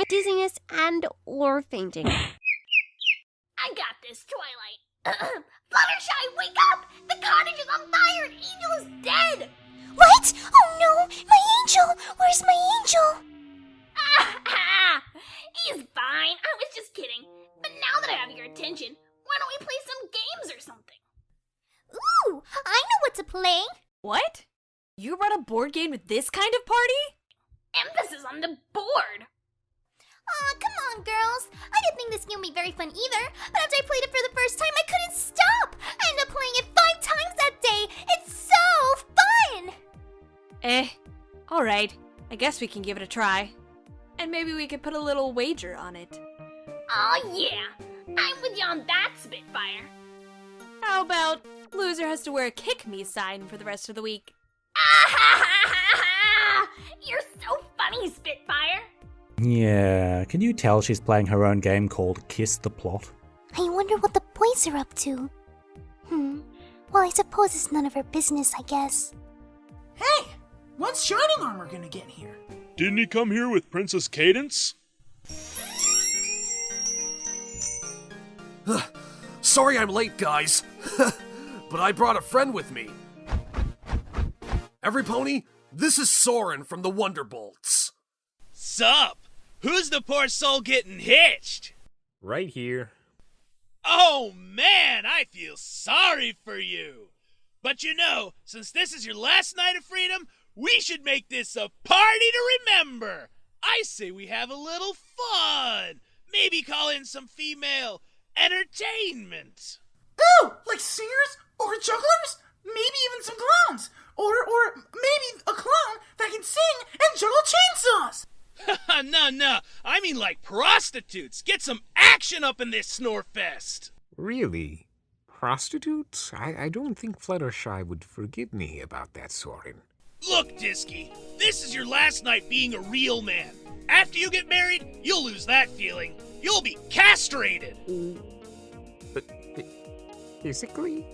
Dizziness and or fainting. I got this, Twilight. Fluttershy, wake up! The cottage is on fire and Angel is dead! What? Oh no! My angel! Where's my angel? He's fine. I was just kidding. But now that I have your attention, why don't we play some games or something? Ooh! I know what to play! What? You run a board game with this kind of party? Emphasis on the board! Aw, come on, girls. I didn't think this game would be very fun either, but after I played it for the first time, I couldn't stop! I ended up playing it 5 times that day! It's so fun! Alright. I guess we can give it a try. And maybe we could put a little wager on it. Oh yeah! I'm with you on that, Spitfire! How about loser has to wear a kick me sign for the rest of the week? You're so funny, Spitfire! Yeah, can you tell she's playing her own game called Kiss the Plot? I wonder what the boys are up to. Well, I suppose it's none of her business, I guess. Hey! When's Shining Armor gonna get here? Didn't he come here with Princess Cadence? Sorry I'm late, guys. But I brought a friend with me. Every pony, this is Soren from the Wonderbolts. Sup? Who's the poor soul getting hitched? Right here. Oh man, I feel sorry for you. But you know, since this is your last night of freedom, we should make this a party to remember. I say we have a little fun. Maybe call in some female entertainment. Ooh! Like singers? Or jugglers? Maybe even some clowns? Or maybe a clown that can sing and juggle chainsaws! No, I mean like prostitutes. Get some action up in this snorefest. Really? Prostitutes? I don't think Fluttershy would forgive me about that, Soren. Look, Disky, this is your last night being a real man. After you get married, you'll lose that feeling. You'll be castrated. But physically?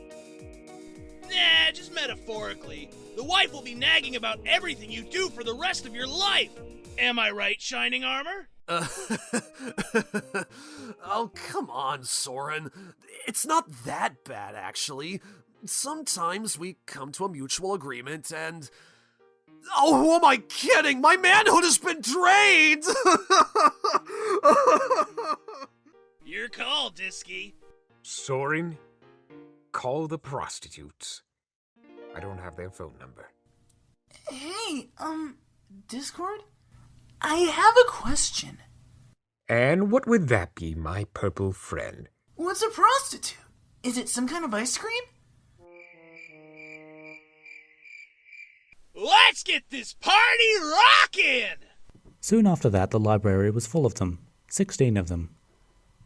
Nah, just metaphorically. The wife will be nagging about everything you do for the rest of your life. Am I right, Shining Armor? Oh, come on, Soren. It's not that bad, actually. Sometimes we come to a mutual agreement and... Oh, who am I kidding? My manhood has been drained! Your call, Disky. Soren, call the prostitutes. I don't have their phone number. Hey, Discord? I have a question. And what would that be, my purple friend? What's a prostitute? Is it some kind of ice cream? Let's get this party rockin'! Soon after that, the library was full of them, 16 of them.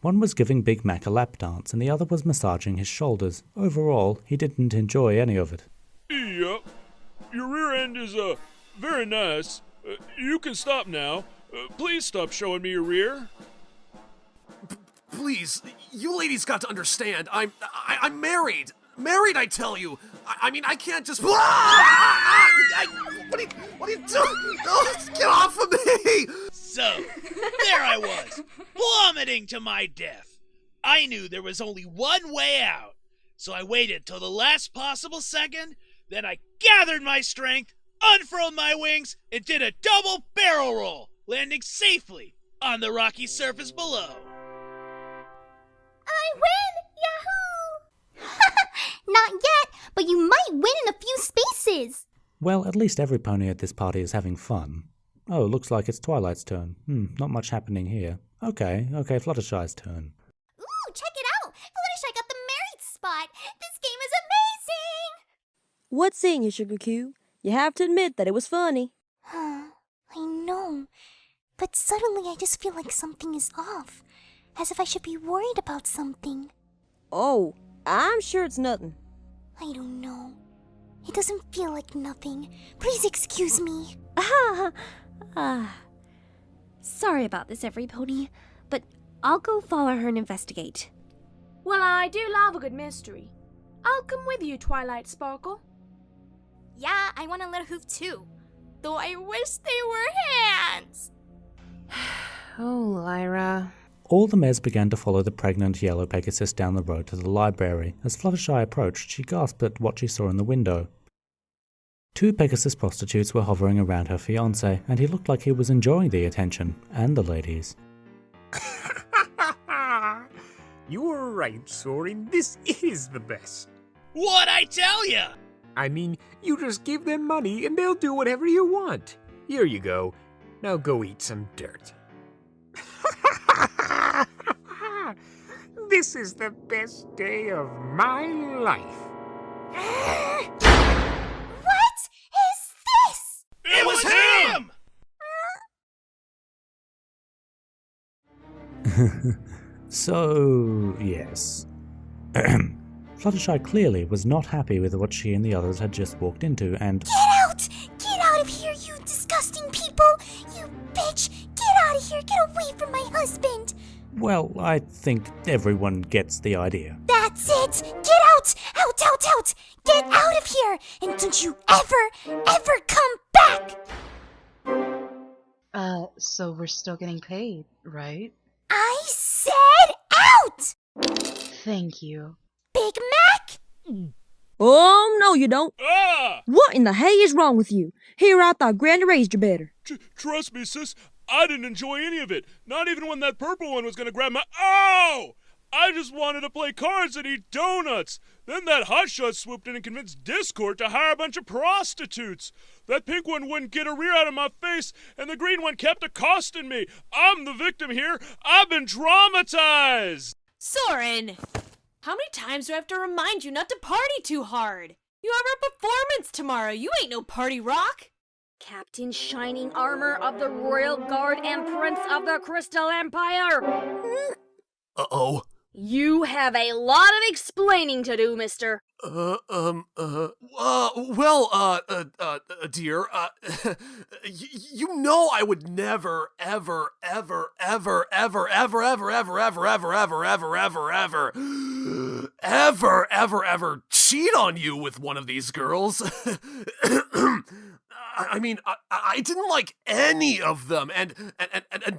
One was giving Big Mac a lap dance, and the other was massaging his shoulders. Overall, he didn't enjoy any of it. Yep. Your rear end is, very nice. You can stop now. Please stop showing me your rear. Please, you ladies got to understand. I'm married. Married, I tell you. I mean, I can't just... What are you doing? Oh, get off of me! So, there I was, plummeting to my death. I knew there was only one way out, so I waited till the last possible second, then I gathered my strength, unfurled my wings, and did a double barrel roll, landing safely on the rocky surface below. I win! Yahoo! Not yet, but you might win in a few spaces. Well, at least every pony at this party is having fun. Oh, looks like it's Twilight's turn. Not much happening here. Okay, Fluttershy's turn. Ooh, check it out! Fluttershy got the married spot! This game is amazing! What's saying you, Sugar Cube? You have to admit that it was funny. I know, but suddenly I just feel like something is off. As if I should be worried about something. Oh, I'm sure it's nothing. I don't know. It doesn't feel like nothing. Please excuse me. Sorry about this, everypony, but I'll go follow her and investigate. Well, I do love a good mystery. I'll come with you, Twilight Sparkle. Yeah, I want a little hoof too. Though I wish they were hands. Oh, Lyra. All the mares began to follow the pregnant yellow Pegasus down the road to the library. As Fluttershy approached, she gasped at what she saw in the window. 2 Pegasus prostitutes were hovering around her fiancé, and he looked like he was enjoying the attention, and the ladies. You were right, Soren. This is the best. What'd I tell ya? I mean, you just give them money and they'll do whatever you want. Here you go. Now go eat some dirt. This is the best day of my life. What is this? It was him! So, yes. Fluttershy clearly was not happy with what she and the others had just walked into, and... Get out! Get out of here, you disgusting people! You bitch! Get out of here! Get away from my husband! Well, I think everyone gets the idea. That's it! Get out! Out, out, out! Get out of here! And don't you ever come back! So we're still getting paid, right? I said out! Thank you. Big Mac? Oh, no you don't. Ah! What in the hay is wrong with you? Here I thought Granny raised you better. Trust me, sis. I didn't enjoy any of it. Not even when that purple one was gonna grab my— Ow! I just wanted to play cards and eat donuts. Then that hotshot swooped in and convinced Discord to hire a bunch of prostitutes. That pink one wouldn't get a rear out of my face, and the green one kept accosting me. I'm the victim here. I've been traumatized. Soren! How many times do I have to remind you not to party too hard? You have a performance tomorrow. You ain't no party rock. Captain Shining Armor of the Royal Guard and Prince of the Crystal Empire! Uh-oh. You have a lot of explaining to do, mister. Dear, you know I would never, ever, ever, ever, ever, ever, ever, ever, ever, ever, ever, ever, ever, ever, ever cheat on you with one of these girls. I mean, I didn't like any of them, and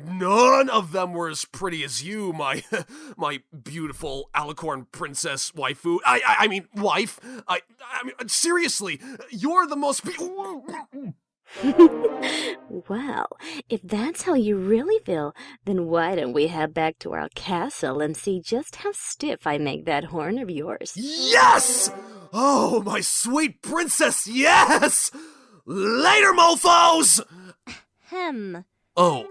none of them were as pretty as you, my beautiful alicorn princess waifu. I mean, wife. I mean, seriously, you're the most Well, if that's how you really feel, then why don't we head back to our castle and see just how stiff I make that horn of yours? Yes! Oh, my sweet princess, yes! Later, mofos! Oh,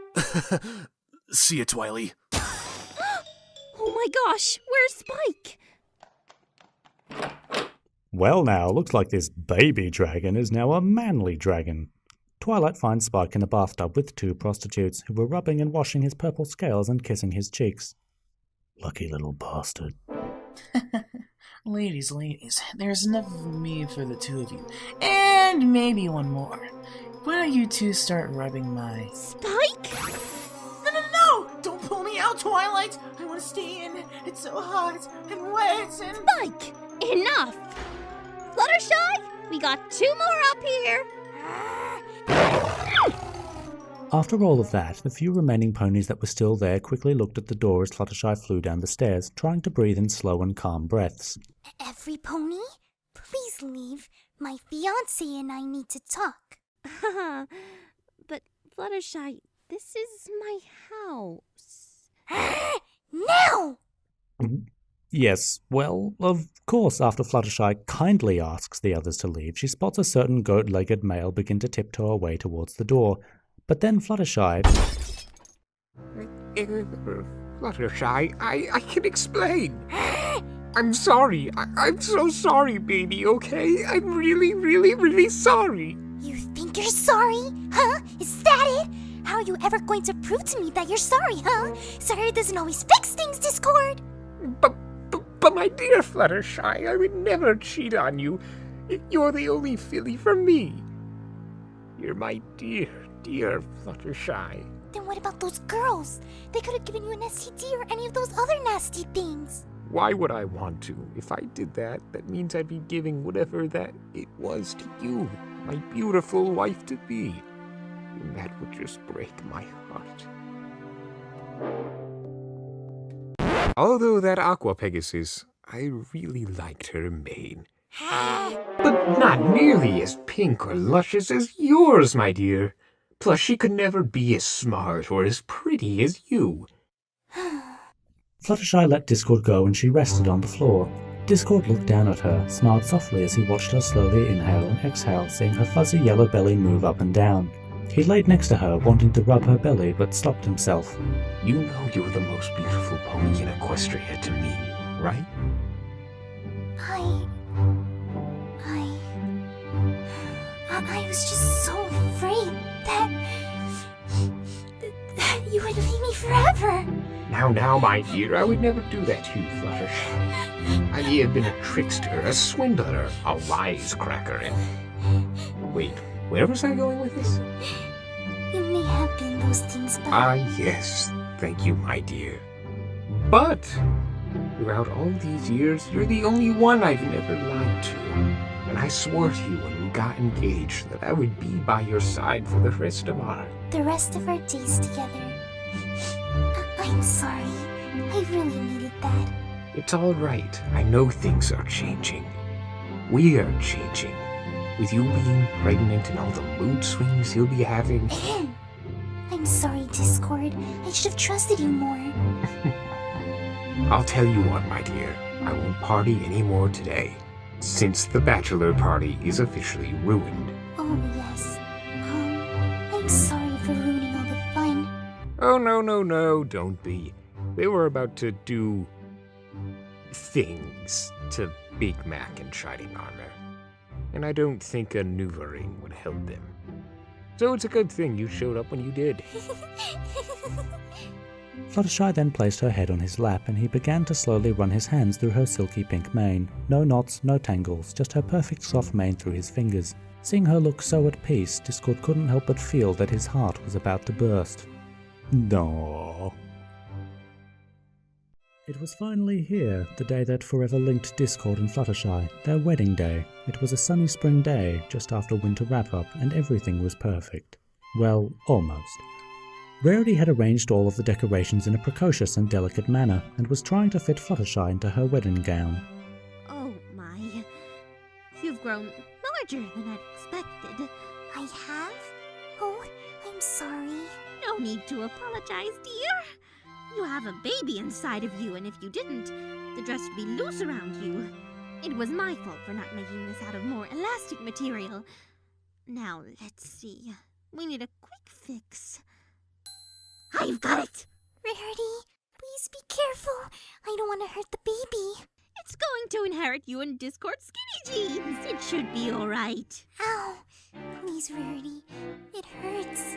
see ya, Twily. Oh my gosh, where's Spike? Well now, looks like this baby dragon is now a manly dragon. Twilight finds Spike in a bathtub with 2 prostitutes who were rubbing and washing his purple scales and kissing his cheeks. Lucky little bastard. Ladies, there's enough of me for the 2 of you. And maybe one more. Why don't you 2 start rubbing my... Spike? No! Don't pull me out, Twilight! I want to stay in. It's so hot and wet and... Spike! Enough! Fluttershy, we got 2 more up here. After all of that, the few remaining ponies that were still there quickly looked at the door as Fluttershy flew down the stairs, trying to breathe in slow and calm breaths. Every pony, please leave. My fiancé and I need to talk. But Fluttershy, This is my house. Now! Yes, well, of course, after Fluttershy kindly asks the others to leave, she spots a certain goat-legged male begin to tiptoe away towards the door. But then Fluttershy... Fluttershy, I can explain. I'm sorry. I'm so sorry, baby, okay? I'm really, really, really sorry. You think you're sorry? Huh? Is that it? How are you ever going to prove to me that you're sorry, huh? Sorry doesn't always fix things, Discord. But my dear Fluttershy, I would never cheat on you. You're the only filly for me. You're my dear, dear Fluttershy. Then what about those girls? They could have given you an STD or any of those other nasty things. Why would I want to? If I did that, that means I'd be giving whatever that it was to you, my beautiful wife-to-be. And that would just break my heart. Although that Aqua Pegasus, I really liked her mane. But not nearly as pink or luscious as yours, my dear. Plus, she could never be as smart or as pretty as you. Fluttershy let Discord go and she rested on the floor. Discord looked down at her, smiled softly as he watched her slowly inhale and exhale, seeing her fuzzy yellow belly move up and down. He laid next to her, wanting to rub her belly, but stopped himself. You know you're the most beautiful pony in Equestria to me, right? I was just so afraid that you would leave me forever. Now, my dear, I would never do that to you, Fluttershy. I may have been a trickster, a swindler, a wisecracker, and... Wait, where was I going with this? You may have been those things, but... Ah, yes. Thank you, my dear. But, throughout all these years, you're the only one I've never lied to. And I swore to you when we got engaged that I would be by your side for the rest of our... The rest of our days together. I'm sorry. I really needed that. It's all right. I know things are changing. We are changing. With you being pregnant and all the mood swings you'll be having. I'm sorry, Discord. I should have trusted you more. I'll tell you what, my dear. I won't party anymore today, since the bachelor party is officially ruined. Oh, yes. I'm sorry for ruining all the fun. Oh, no, don't be. They were about to do... things to Big Mac and Shining Armor. And I don't think a new ring would help them. So it's a good thing you showed up when you did. Fluttershy then placed her head on his lap and he began to slowly run his hands through her silky pink mane. No knots, no tangles, just her perfect soft mane through his fingers. Seeing her look so at peace, Discord couldn't help but feel that his heart was about to burst. No. It was finally here, the day that forever linked Discord and Fluttershy, their wedding day. It was a sunny spring day, just after winter wrap-up, and everything was perfect. Well, almost. Rarity had arranged all of the decorations in a precocious and delicate manner, and was trying to fit Fluttershy into her wedding gown. Oh my. You've grown larger than I'd expected. I have? Oh, I'm sorry. No need to apologize, dear. You have a baby inside of you, and if you didn't, the dress would be loose around you. It was my fault for not making this out of more elastic material. Now, let's see. We need a quick fix. I've got it! Rarity, please be careful. I don't want to hurt the baby. It's going to inherit you and Discord skinny jeans. It should be alright. Ow. Please, Rarity. It hurts.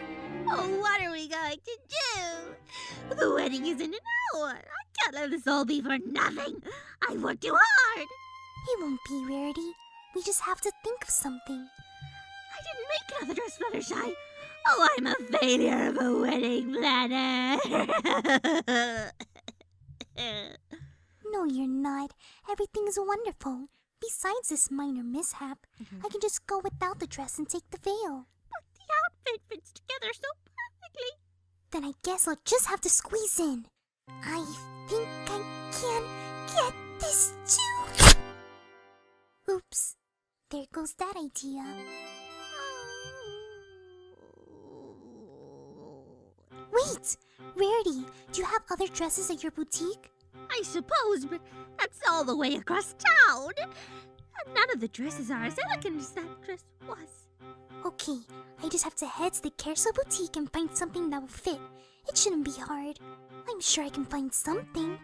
Oh, what are we going to do? The wedding is in an hour. I can't let this all be for nothing. I worked too hard. It won't be, Rarity. We just have to think of something. I didn't make another dress, Fluttershy. Oh, I'm a failure of a wedding planner. No, you're not. Everything's wonderful. Besides this minor mishap, I can just go without the dress and take the veil. But the outfit fits together so perfectly. Then I guess I'll just have to squeeze in. I think I can get this too. Oops. There goes that idea. Wait! Rarity, do you have other dresses at your boutique? I suppose, but that's all the way across town. None of the dresses are as elegant as that dress was. Okay, I just have to head to the Carousel Boutique and find something that will fit. It shouldn't be hard. I'm sure I can find something.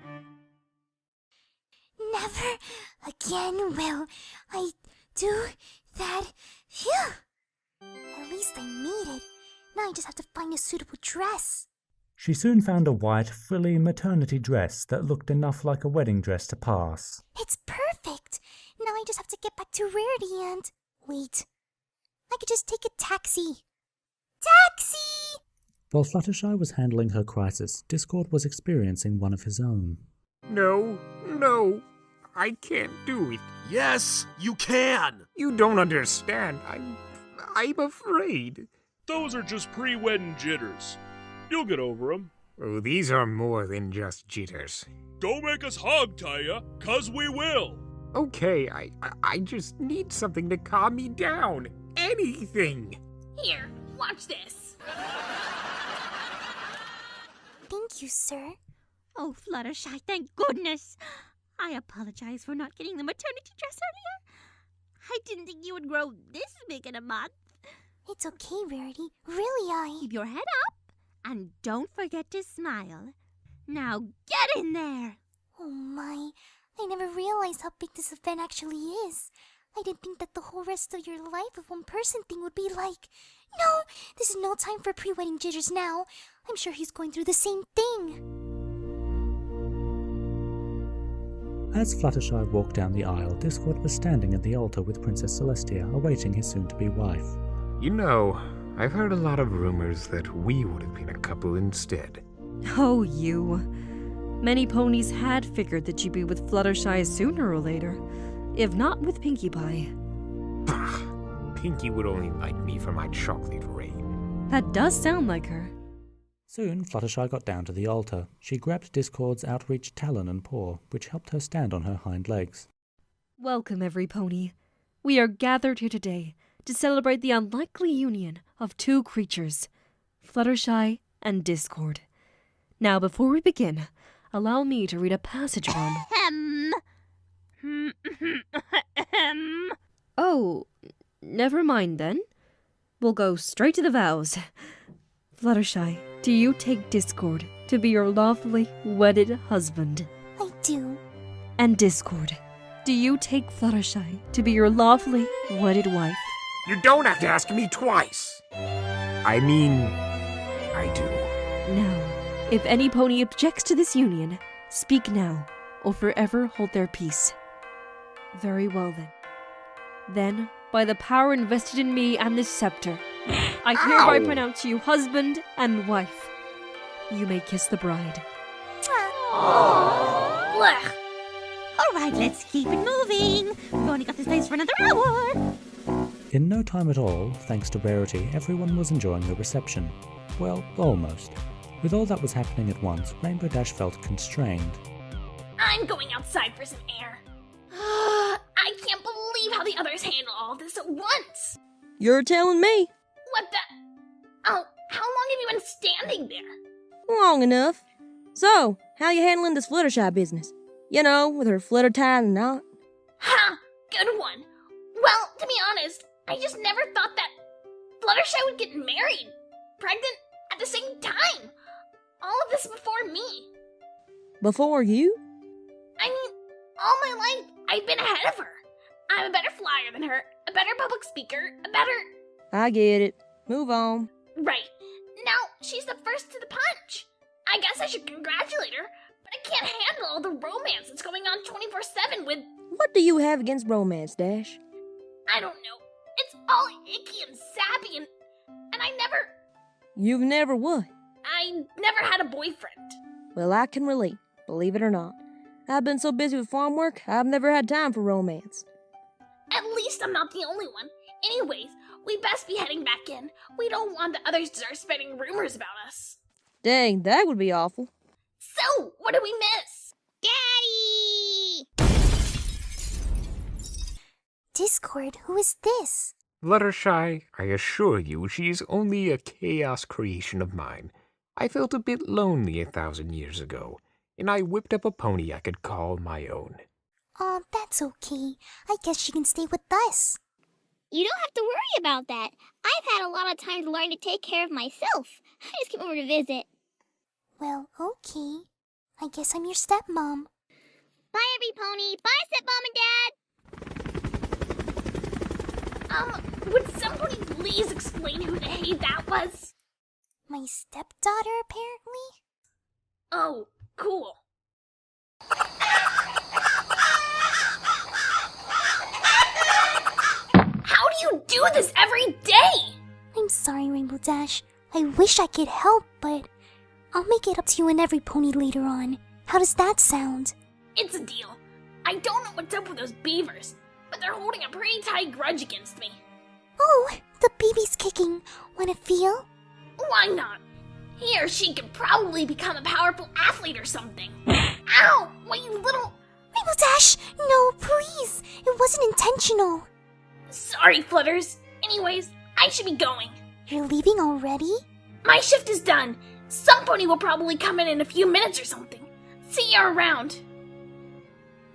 Never again will I do that. Phew! At least I made it. Now I just have to find a suitable dress. She soon found a white, frilly maternity dress that looked enough like a wedding dress to pass. It's perfect. Now I just have to get back to Rarity and... Wait. I could just take a taxi. Taxi! While Fluttershy was handling her crisis, Discord was experiencing one of his own. No, I can't do it. Yes, you can! You don't understand. I'm afraid. Those are just pre-wedding jitters. You'll get over them. Oh, these are more than just jitters. Don't make us hog-tie ya, 'cause we will. Okay, I just need something to calm me down. Anything. Here, watch this. Thank you, sir. Oh, Fluttershy, thank goodness. I apologize for not getting the maternity dress earlier. I didn't think you would grow this big in a month. It's okay, Rarity. Really, Keep your head up and don't forget to smile. Now get in there. Oh my, I never realized how big this event actually is. I didn't think that the whole rest of your life of one person thing would be like... No, this is no time for pre-wedding jitters now. I'm sure he's going through the same thing. As Fluttershy walked down the aisle, Discord was standing at the altar with Princess Celestia, awaiting his soon-to-be wife. You know, I've heard a lot of rumors that we would have been a couple instead. Oh, you. Many ponies had figured that you'd be with Fluttershy sooner or later, if not with Pinkie Pie. Bah! Pinkie would only like me for my chocolate rain. That does sound like her. Soon, Fluttershy got down to the altar. She grabbed Discord's outreached talon and paw, which helped her stand on her hind legs. Welcome, every pony. We are gathered here today to celebrate the unlikely union of two creatures, Fluttershy and Discord. Now, before we begin, allow me to read a passage from... Oh, never mind then. We'll go straight to the vows. Fluttershy, do you take Discord to be your lawfully wedded husband? I do. And Discord, do you take Fluttershy to be your lawfully wedded wife? You don't have to ask me twice. I mean, I do. Now, if any pony objects to this union, speak now, or forever hold their peace. Very well then. Then, by the power invested in me and this scepter, I hereby pronounce you husband and wife. You may kiss the bride. Blech. All right, let's keep it moving. We've only got this place for another hour. In no time at all, thanks to Rarity, everyone was enjoying the reception. Well, almost. With all that was happening at once, Rainbow Dash felt constrained. I'm going outside for some air. I can't believe how the others handle all of this at once. You're telling me. What the... Oh, how long have you been standing there? Long enough. So, how you handling this Fluttershy business? You know, with her flutter tied and knot. Ha! Good one. Well, to be honest, I just never thought that Fluttershy would get married, pregnant at the same time. All of this before me. Before you? I mean, all my life, I've been ahead of her. I'm a better flyer than her, a better public speaker, a better... I get it. Move on. Right. Now, she's the first to the punch. I guess I should congratulate her, but I can't handle all the romance that's going on 24/7 with... What do you have against romance, Dash? I don't know. It's all icky and sappy and I never... You've never what? I never had a boyfriend. Well, I can relate, believe it or not. I've been so busy with farm work, I've never had time for romance. At least I'm not the only one. Anyways, we best be heading back in. We don't want the others to start spreading rumors about us. Dang, that would be awful. So, what did we miss? Daddy! Discord, who is this? Fluttershy, I assure you she is only a chaos creation of mine. I felt a bit lonely 1,000 years ago, and I whipped up a pony I could call my own. Oh, that's okay. I guess she can stay with us. You don't have to worry about that. I've had a lot of time to learn to take care of myself. I just came over to visit. Well, okay. I guess I'm your stepmom. Bye, every pony. Bye, stepmom and dad. Would somebody please explain who the hey that was? My stepdaughter, apparently? Oh, cool. How do you do this every day? I'm sorry, Rainbow Dash. I wish I could help, but I'll make it up to you and every pony later on. How does that sound? It's a deal. I don't know what's up with those beavers, but they're holding a pretty tight grudge against me. Oh, the baby's kicking. Wanna feel? Why not? He or she could probably become a powerful athlete or something. Ow! What, you little... Rainbow Dash! No, please! It wasn't intentional. Sorry, Flutters. Anyways, I should be going. You're leaving already? My shift is done. Some pony will probably come in a few minutes or something. See you around.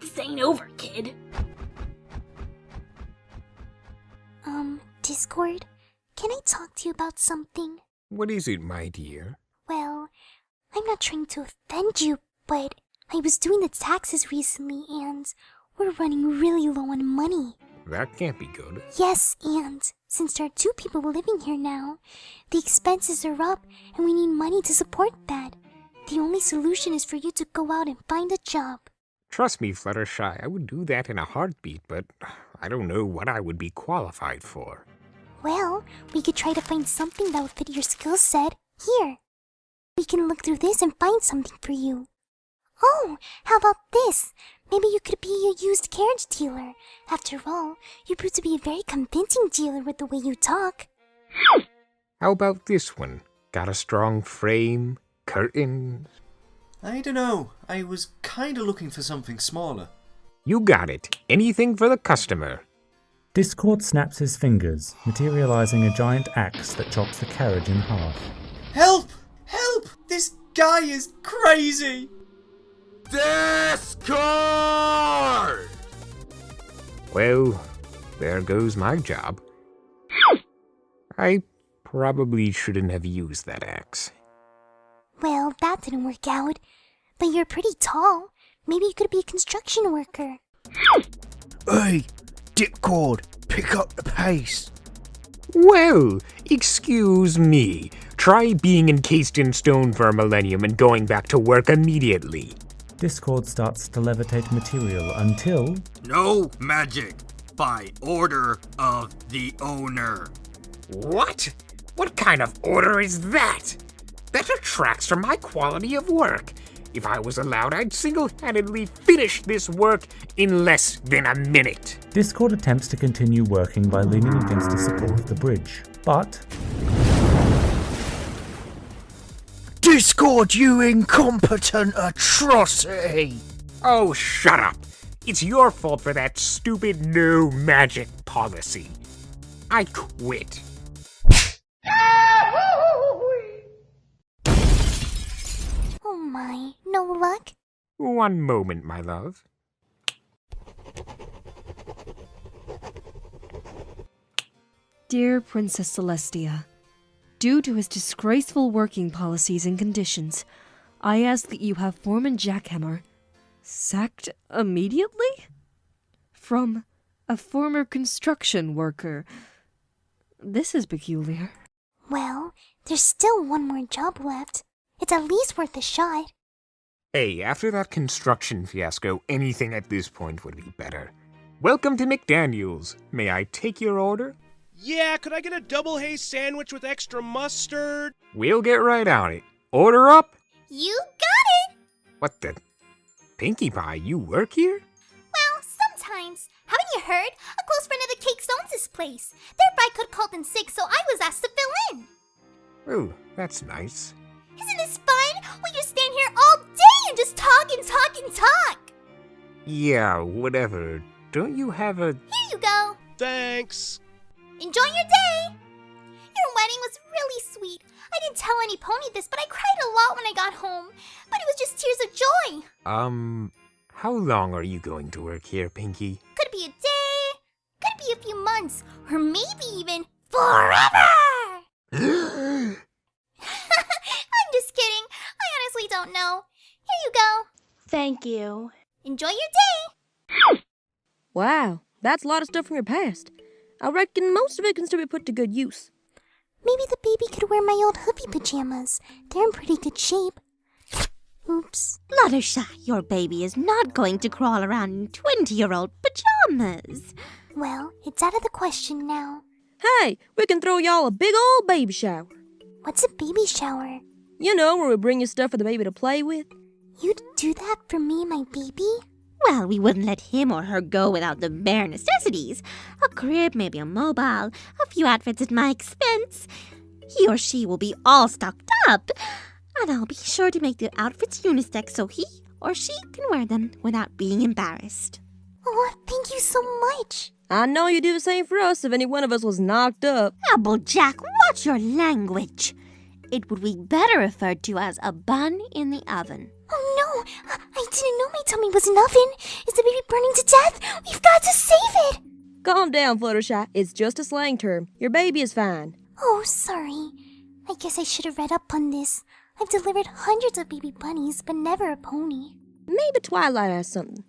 This ain't over, kid. Discord? Can I talk to you about something? What is it, my dear? Well, I'm not trying to offend you, but I was doing the taxes recently and we're running really low on money. That can't be good. Yes, and since there are 2 people living here now, the expenses are up and we need money to support that. The only solution is for you to go out and find a job. Trust me, Fluttershy, I would do that in a heartbeat, but I don't know what I would be qualified for. Well, we could try to find something that would fit your skill set. Here. We can look through this and find something for you. Oh, how about this? Maybe you could be a used carriage dealer. After all, you prove to be a very convincing dealer with the way you talk. How about this one? Got a strong frame, curtains? I don't know. I was kinda looking for something smaller. You got it. Anything for the customer. Discord snaps his fingers, materializing a giant axe that chops the carriage in half. Help! Help! This guy is crazy! Discord! Well, there goes my job. I probably shouldn't have used that axe. Well, that didn't work out. But you're pretty tall. Maybe you could be a construction worker. Hey, Dipcord, pick up the pace. Well, excuse me. Try being encased in stone for a millennium and going back to work immediately. Discord starts to levitate material until... No magic, by order of the owner. What? What kind of order is that? That detracts from my quality of work. If I was allowed, I'd single-handedly finish this work in less than a minute. Discord attempts to continue working by leaning against the support of the bridge, but... Discord, you incompetent atrocity! Oh, shut up. It's your fault for that stupid no magic policy. I quit. Oh my, no luck? One moment, my love. Dear Princess Celestia, due to his disgraceful working policies and conditions, I ask that you have Foreman Jackhammer sacked immediately? From a former construction worker. This is peculiar. Well, there's still one more job left. It's at least worth a shot. Hey, after that construction fiasco, anything at this point would be better. Welcome to McDaniel's. May I take your order? Yeah, could I get a double haze sandwich with extra mustard? We'll get right on it. Order up? You got it! What the? Pinkie Pie, you work here? Well, sometimes. Haven't you heard? A close friend of the Cakes owns this place. Their fry cook called in sick, so I was asked to fill in. Oh, that's nice. Isn't this fun? We just stand here all day and just talk and talk and talk. Yeah, whatever. Don't you have a... Here you go. Thanks. Enjoy your day. Your wedding was really sweet. I didn't tell any pony this, but I cried a lot when I got home. But it was just tears of joy. How long are you going to work here, Pinky? Could be a day, could be a few months, or maybe even forever! I'm just kidding. I honestly don't know. Here you go. Thank you. Enjoy your day. Wow, that's a lot of stuff from your past. I reckon most of it can still be put to good use. Maybe the baby could wear my old hoopy pajamas. They're in pretty good shape. Oops. Fluttershy, your baby is not going to crawl around in 20-year-old pajamas. Well, it's out of the question now. Hey, we can throw y'all a big old baby shower. What's a baby shower? You know, where we bring you stuff for the baby to play with. You'd do that for me and my baby? Well, we wouldn't let him or her go without the bare necessities. A crib, maybe a mobile, a few outfits at my expense. He or she will be all stocked up. And I'll be sure to make the outfits unisex so he or she can wear them without being embarrassed. Oh, thank you so much. I know you'd do the same for us if any one of us was knocked up. Applejack, watch your language. It would be better referred to as a bun in the oven. Oh no, I didn't know my tummy was an oven. Is the baby burning to death? We've got to save it. Calm down, Fluttershy. It's just a slang term. Your baby is fine. Oh, sorry. I guess I should have read up on this. I've delivered hundreds of baby bunnies, but never a pony. Maybe Twilight has something.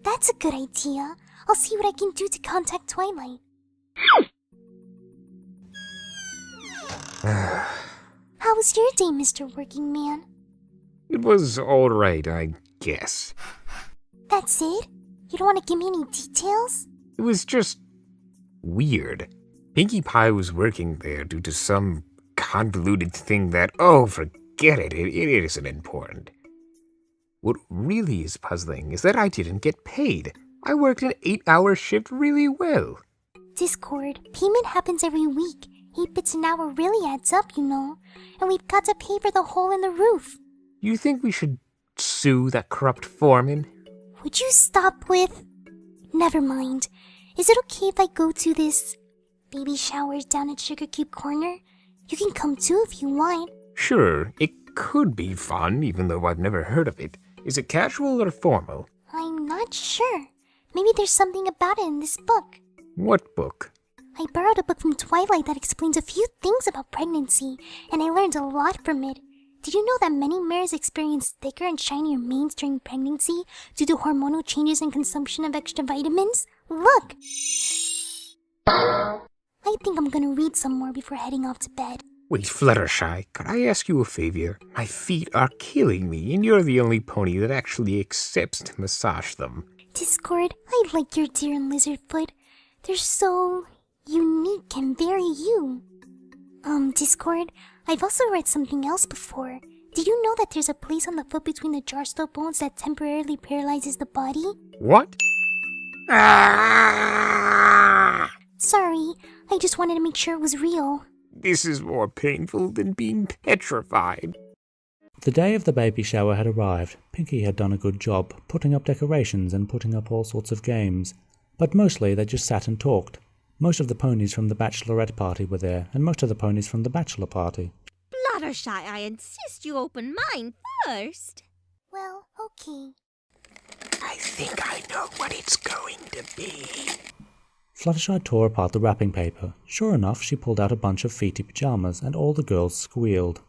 That's a good idea. I'll see what I can do to contact Twilight. How was your day, Mr. Working Man? It was alright, I guess. That's it? You don't want to give me any details? It was just weird. Pinkie Pie was working there due to some convoluted thing that, forget it, it isn't important. What really is puzzling is that I didn't get paid. I worked an 8-hour shift really well. Discord, payment happens every week. 8 bits an hour really adds up, you know. And we've got to pay for the hole in the roof. You think we should sue that corrupt foreman? Would you stop with... Never mind. Is it okay if I go to this baby showers down at Sugar Cube Corner? You can come too if you want. Sure, it could be fun, even though I've never heard of it. Is it casual or formal? I'm not sure. Maybe there's something about it in this book. What book? I borrowed a book from Twilight that explains a few things about pregnancy, and I learned a lot from it. Did you know that many mares experience thicker and shinier manes during pregnancy due to hormonal changes and consumption of extra vitamins? Look! I think I'm gonna read some more before heading off to bed. Wait, Fluttershy, could I ask you a favor? My feet are killing me, and you're the only pony that actually accepts to massage them. Discord, I like your deer and lizardfoot. They're so unique and very you. Discord, I've also read something else before. Did you know that there's a place on the foot between the jarstone bones that temporarily paralyzes the body? What? Sorry, I just wanted to make sure it was real. This is more painful than being petrified. The day of the baby shower had arrived. Pinky had done a good job, putting up decorations and putting up all sorts of games. But mostly they just sat and talked. Most of the ponies from the bachelorette party were there, and most of the ponies from the bachelor party. Fluttershy, I insist you open mine first. Well, okay. I think I know what it's going to be. Fluttershy tore apart the wrapping paper. Sure enough, she pulled out a bunch of feety pajamas, and all the girls squealed.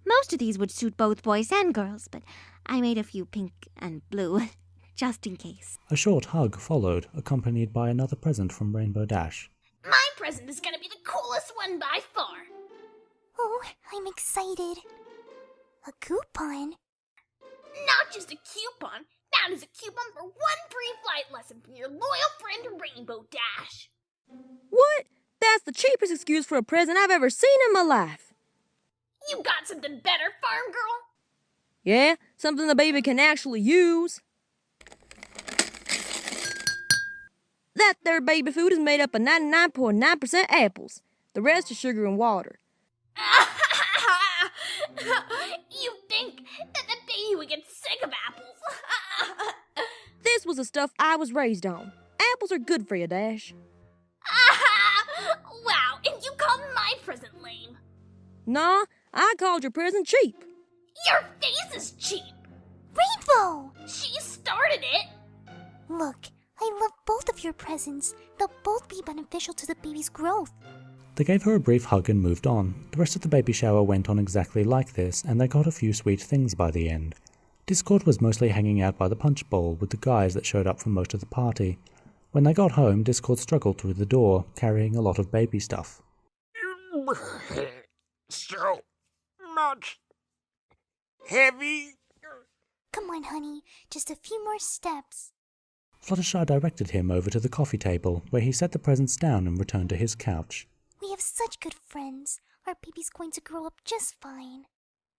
Most of these would suit both boys and girls, but I made a few pink and blue, just in case. A short hug followed, accompanied by another present from Rainbow Dash. My present is gonna be the coolest one by far. Oh, I'm excited. A coupon? Not just a coupon. That is a coupon for one free flight lesson from your loyal friend Rainbow Dash. What? That's the cheapest excuse for a present I've ever seen in my life. You got something better, farm girl? Yeah, something the baby can actually use. That there baby food is made up of 99.9% apples. The rest is sugar and water. You think that the baby would get sick of apples? This was the stuff I was raised on. Apples are good for you, Dash. Wow, and you called my present lame. Nah, I called your present cheap. Your face is cheap. Rainbow! She started it. Look, I love both of your presents. They'll both be beneficial to the baby's growth. They gave her a brief hug and moved on. The rest of the baby shower went on exactly like this, and they got a few sweet things by the end. Discord was mostly hanging out by the punch bowl with the guys that showed up for most of the party. When they got home, Discord struggled through the door, carrying a lot of baby stuff. So much heavy. Come on, honey, just a few more steps. Fluttershy directed him over to the coffee table, where he set the presents down and returned to his couch. We have such good friends. Our baby's going to grow up just fine.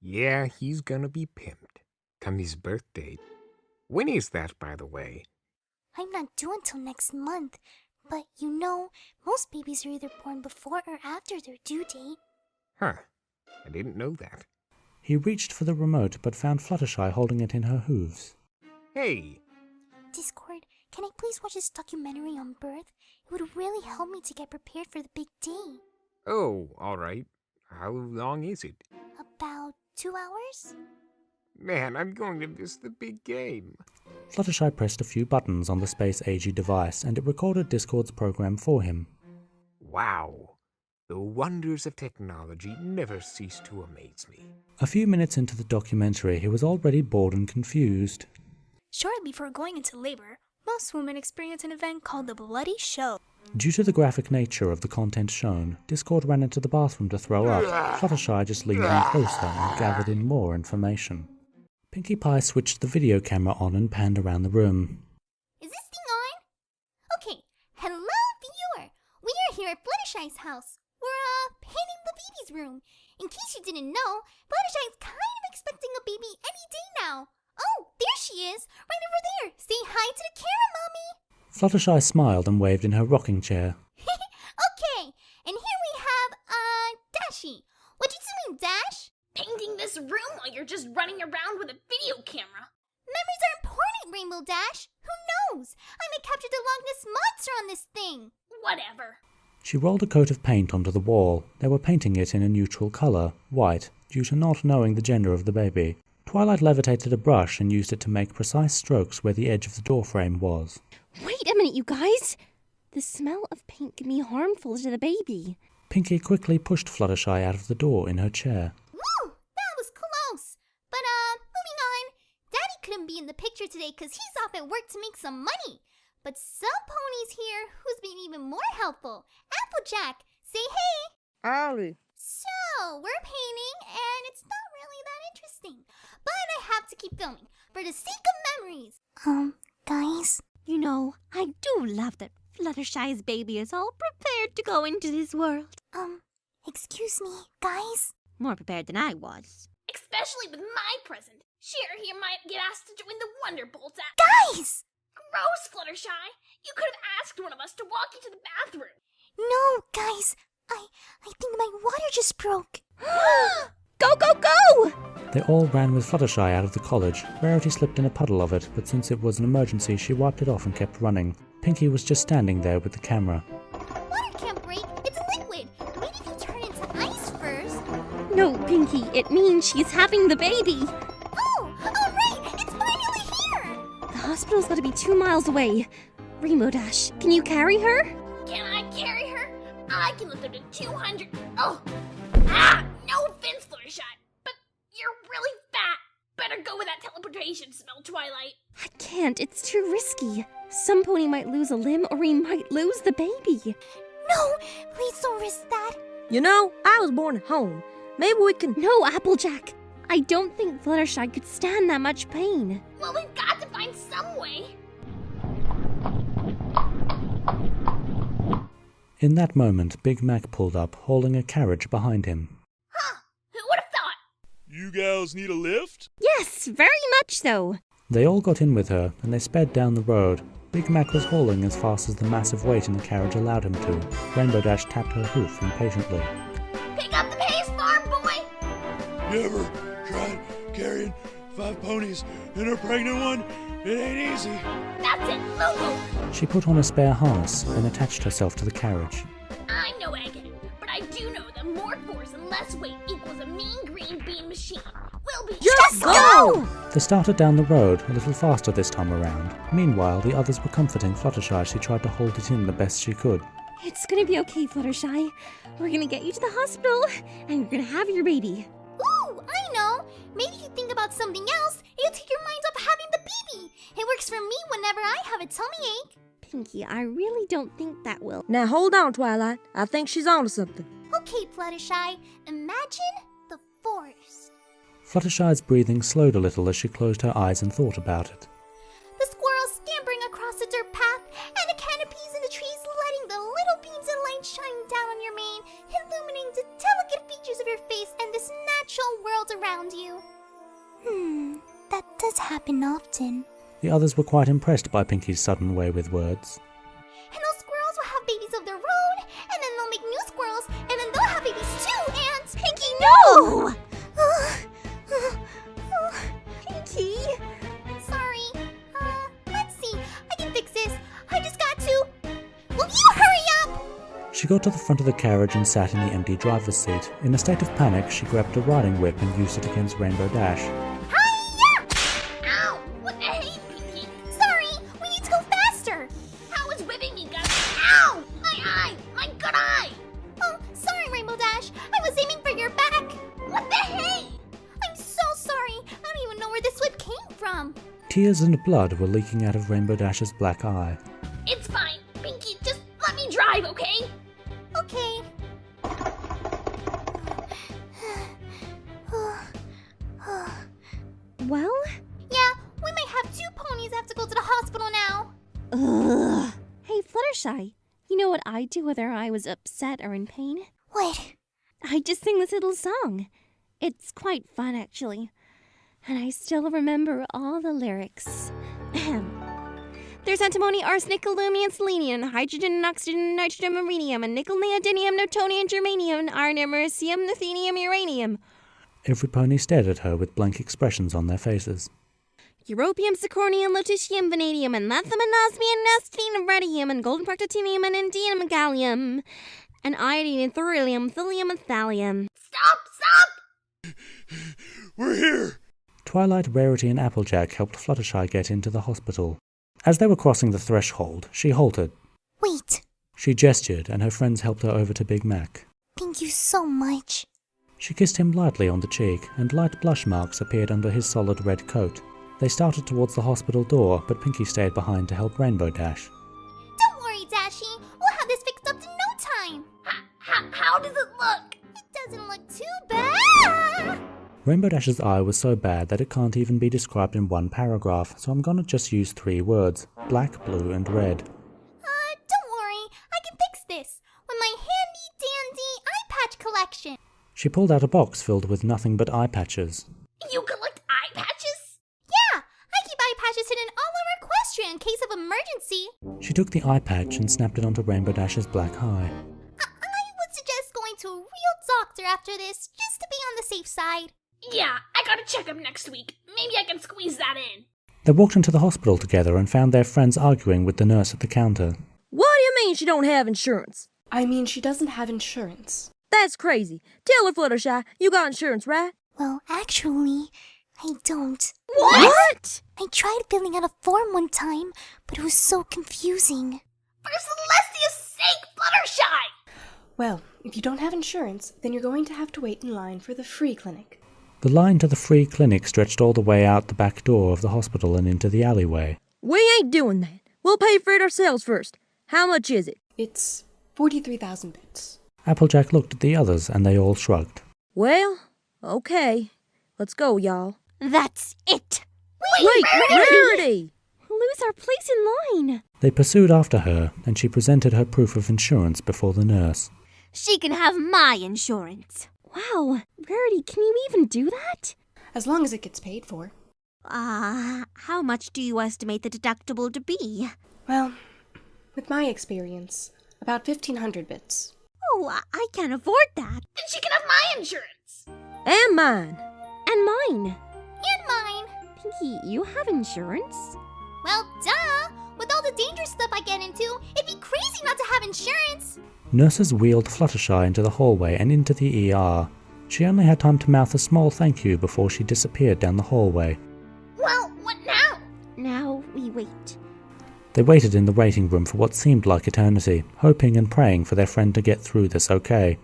Yeah, he's gonna be pimped. Come his birthday. When is that, by the way? I'm not due until next month, but you know, most babies are either born before or after their due date. Huh. I didn't know that. He reached for the remote, but found Fluttershy holding it in her hooves. Hey! Discord, can I please watch this documentary on birth? It would really help me to get prepared for the big day. Oh, alright. How long is it? About 2 hours? Man, I'm going to miss the big game. Fluttershy pressed a few buttons on the space-agey device, and it recorded Discord's program for him. Wow. The wonders of technology never cease to amaze me. A few minutes into the documentary, he was already bored and confused. Shortly before going into labor, most women experience an event called the bloody show. Due to the graphic nature of the content shown, Discord ran into the bathroom to throw up. Fluttershy just leaned in closer and gathered in more information. Pinkie Pie switched the video camera on and panned around the room. Is this thing on? Okay, hello viewer! We are here at Fluttershy's house. We're, painting the baby's room. In case you didn't know, Fluttershy's kind of expecting a baby any day now. Oh, there she is, right over there. Say hi to the camera, Mommy. Fluttershy smiled and waved in her rocking chair. Okay, and here we have, Dashy. What you doing, Dash? Painting this room while you're just running around with a video camera. Memories are important, Rainbow Dash. Who knows? I may capture the Loch Ness Monster on this thing. Whatever. She rolled a coat of paint onto the wall. They were painting it in a neutral colour, white, due to not knowing the gender of the baby. Twilight levitated a brush and used it to make precise strokes where the edge of the doorframe was. Wait a minute, you guys! The smell of paint can be harmful to the baby. Pinkie quickly pushed Fluttershy out of the door in her chair. Woo! That was close. But, moving on. Daddy couldn't be in the picture today because he's off at work to make some money. But some pony's here who's been even more helpful. Applejack, say hey. Howdy. So, we're painting, and it's not really that interesting. But I have to keep filming, for the sake of memories. Guys? You know, I do love that Fluttershy's baby is all prepared to go into this world. Excuse me, guys? More prepared than I was. Especially with my present. Cher here might get asked to join the Wonderbolts at— Guys! Gross, Fluttershy! You could have asked one of us to walk you to the bathroom. No, guys. I think my water just broke. Go, go, go! They all ran with Fluttershy out of the college. Rarity slipped in a puddle of it, but since it was an emergency, she wiped it off and kept running. Pinkie was just standing there with the camera. Water can't break. It's a liquid. Maybe if you turn it into ice first. No, Pinkie, it means she's having the baby. Oh, all right. It's finally here. The hospital's got to be 2 miles away. Rainbow Dash, can you carry her? Can I carry her? I can lift up to 200. Oh! Ah! No offense, Fluttershy, but you're really fat. Better go with that teleportation spell, Twilight. I can't. It's too risky. Some pony might lose a limb or he might lose the baby. No, please don't risk that. You know, I was born at home. Maybe we can— No, Applejack. I don't think Fluttershy could stand that much pain. Well, we've got to find some way. In that moment, Big Mac pulled up, hauling a carriage behind him. Huh! Who would have thought? You gals need a lift? Yes, very much so. They all got in with her, and they sped down the road. Big Mac was hauling as fast as the massive weight in the carriage allowed him to. Rainbow Dash tapped her hoof impatiently. Pick up the pace, farm boy! Never tried carrying 5 ponies and a pregnant one. It ain't easy. That's it, move over. She put on a spare harness and attached herself to the carriage. I'm no egghead, but I do know that more force and less weight equals a mean green bean machine. We'll be Just go! They started down the road, a little faster this time around. Meanwhile, the others were comforting Fluttershy as she tried to hold it in the best she could. It's gonna be okay, Fluttershy. We're gonna get you to the hospital, and you're gonna have your baby. Ooh, I know! Maybe you think about something else, it'll take your mind off having the baby! It works for me whenever I have a tummy ache. Pinky, I really don't think that will. Now hold on, Twilight. I think she's onto something. Okay, Fluttershy, imagine the forest. Fluttershy's breathing slowed a little as she closed her eyes and thought about it. The squirrels scampering across the dirt path, and the canopies in the trees letting the little beams of light shining down on your mane, illuminating the delicate features of your face and this natural world around you. That does happen often. The others were quite impressed by Pinky's sudden way with words. And those squirrels will have babies of their own, and then they'll make new squirrels, and then they'll have babies too, and... Pinky, no! Pinky! Sorry. Let's see. I can fix this. I just got to... Will you hurry up? She got to the front of the carriage and sat in the empty driver's seat. In a state of panic, she grabbed a riding whip and used it against Rainbow Dash. Ow! What the hey, Pinky? Sorry, we need to go faster. How is whipping me gonna... Ow! My eye! My good eye! Oh, sorry, Rainbow Dash. I was aiming for your back. What the hey? I'm so sorry. I don't even know where this whip came from. Tears and blood were leaking out of Rainbow Dash's black eye. It's fine, Pinky. Just let me drive, okay? Okay. Well? Yeah, we might have two ponies that have to go to the hospital now. Ugh. Hey, Fluttershy, you know what I'd do whether I was upset or in pain? What? I'd just sing this little song. It's quite fun, actually. And I still remember all the lyrics. Ahem. There's antimony, arsenic, aluminum, selenium, hydrogen, oxygen, nitrogen, rhenium, and nickel, neodymium, newtonium, germanium, iron, americium, ruthenium, uranium. Every pony stared at her with blank expressions on their faces. Europium, zirconium, lutetium, vanadium, and lithium, and osmium, nastine, radium, and golden practinium, and indium, and gallium, and iodine, and thorium, thulium, and thallium. Stop! We're here! Twilight, Rarity, and Applejack helped Fluttershy get into the hospital. As they were crossing the threshold, she halted. Wait. She gestured, and her friends helped her over to Big Mac. Thank you so much. She kissed him lightly on the cheek, and light blush marks appeared under his solid red coat. They started towards the hospital door, but Pinky stayed behind to help Rainbow Dash. Don't worry, Dashy. We'll have this fixed up in no time. How does it look? It doesn't look too bad. Rainbow Dash's eye was so bad that it can't even be described in one paragraph, so I'm gonna just use 3 words: black, blue, and red. Don't worry. I can fix this with my handy-dandy eye patch collection. She pulled out a box filled with nothing but eye patches. You collect eye patches? Yeah, I keep eye patches hidden all over Equestria in case of emergency. She took the eye patch and snapped it onto Rainbow Dash's black eye. I would suggest going to a real doctor after this, just to be on the safe side. Yeah, I gotta check him next week. Maybe I can squeeze that in. They walked into the hospital together and found their friends arguing with the nurse at the counter. What do you mean she don't have insurance? I mean, she doesn't have insurance. That's crazy. Tell her, Fluttershy, you got insurance, right? Well, actually, I don't. What? I tried filling out a form one time, but it was so confusing. For Celestia's sake, Fluttershy! Well, if you don't have insurance, then you're going to have to wait in line for the free clinic. The line to the free clinic stretched all the way out the back door of the hospital and into the alleyway. We ain't doing that. We'll pay for it ourselves first. How much is it? It's 43,000 bits. Applejack looked at the others and they all shrugged. Well, okay. Let's go, y'all. That's it! Wait, Rarity! Lose our place in line. They pursued after her, and she presented her proof of insurance before the nurse. She can have my insurance. Wow, Rarity, can you even do that? As long as it gets paid for. How much do you estimate the deductible to be? Well, with my experience, about 1,500 bits. Oh, I can't afford that. Then she can have my insurance. And mine. And mine. And mine. Pinky, you have insurance? Well, duh. With all this the dangerous stuff I get into. It'd be crazy not to have insurance. Nurses wheeled Fluttershy into the hallway and into the ER. She only had time to mouth a small thank you before she disappeared down the hallway. Well, what now? Now we wait. They waited in the waiting room for what seemed like eternity, hoping and praying for their friend to get through this okay.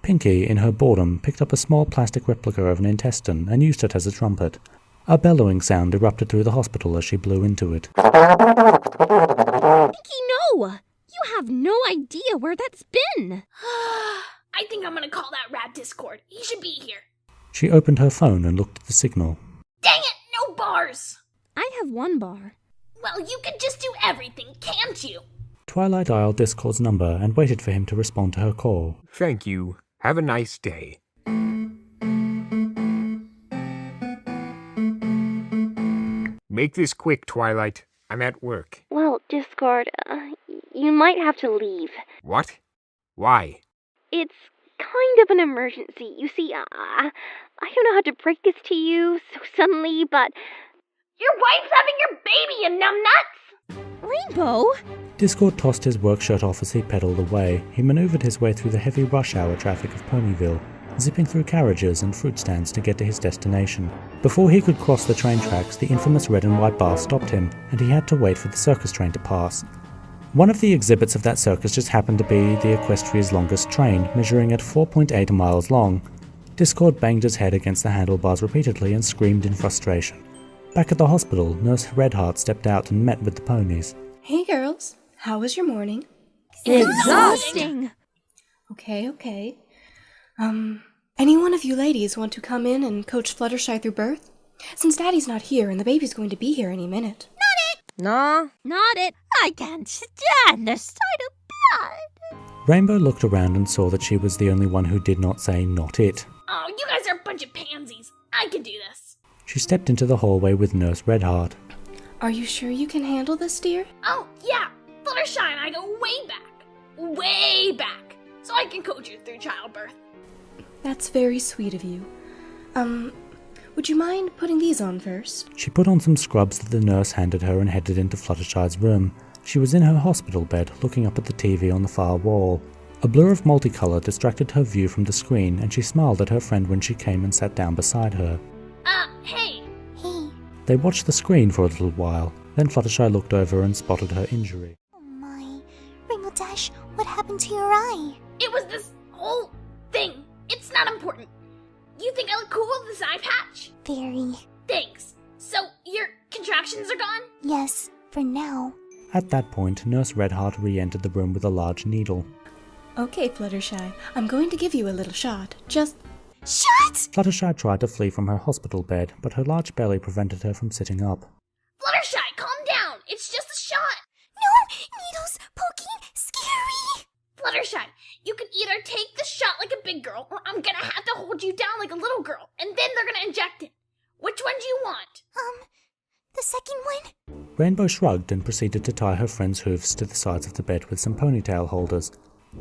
Pinky, in her boredom, picked up a small plastic replica of an intestine and used it as a trumpet. A bellowing sound erupted through the hospital as she blew into it. Pinky, no! You have no idea where that's been. I think I'm gonna call that rat Discord. He should be here. She opened her phone and looked at the signal. Dang it, no bars! I have 1 bar. Well, you can just do everything, can't you? Twilight dialed Discord's number and waited for him to respond to her call. Thank you. Have a nice day. Make this quick, Twilight. I'm at work. Well, Discord, you might have to leave. What? Why? It's kind of an emergency. You see, I don't know how to break this to you so suddenly, but... Your wife's having your baby, you numbnuts! Rainbow? Discord tossed his work shirt off as he pedaled away. He maneuvered his way through the heavy rush hour traffic of Ponyville, zipping through carriages and fruit stands to get to his destination. Before he could cross the train tracks, the infamous red and white bar stopped him, and he had to wait for the circus train to pass. One of the exhibits of that circus just happened to be the Equestria's longest train, measuring at 4.8 miles long. Discord banged his head against the handlebars repeatedly and screamed in frustration. Back at the hospital, Nurse Redheart stepped out and met with the ponies. Hey girls, how was your morning? Exhausting! Okay. Any one of you ladies want to come in and coach Fluttershy through birth? Since Daddy's not here and the baby's going to be here any minute. Nah. Not it. I can't stand the sight of blood. Rainbow looked around and saw that she was the only one who did not say not it. Oh, you guys are a bunch of pansies. I can do this. She stepped into the hallway with Nurse Redheart. Are you sure you can handle this, dear? Oh, yeah. Fluttershy and I go way back. Way back. So I can coach you through childbirth. That's very sweet of you. Would you mind putting these on first? She put on some scrubs that the nurse handed her and headed into Fluttershy's room. She was in her hospital bed, looking up at the TV on the far wall. A blur of multicolour distracted her view from the screen, and she smiled at her friend when she came and sat down beside her. Hey. They watched the screen for a little while. Then Fluttershy looked over and spotted her injury. Oh my. Rainbow Dash, what happened to your eye? It was this whole thing. It's not important. You think I look cool with this eye patch? Very. Thanks. So, your contractions are gone? Yes, for now. At that point, Nurse Redheart re-entered the room with a large needle. Okay, Fluttershy, I'm going to give you a little shot. Just... Shot! Fluttershy tried to flee from her hospital bed, but her large belly prevented her from sitting up. Fluttershy, calm down. It's just a shot. No! Needles! Poking! Scary! Fluttershy, you can either take the shot like a big girl, or I'm gonna have to hold you down like a little girl, and then they're gonna inject it. Which one do you want? The second one? Rainbow shrugged and proceeded to tie her friend's hooves to the sides of the bed with some ponytail holders.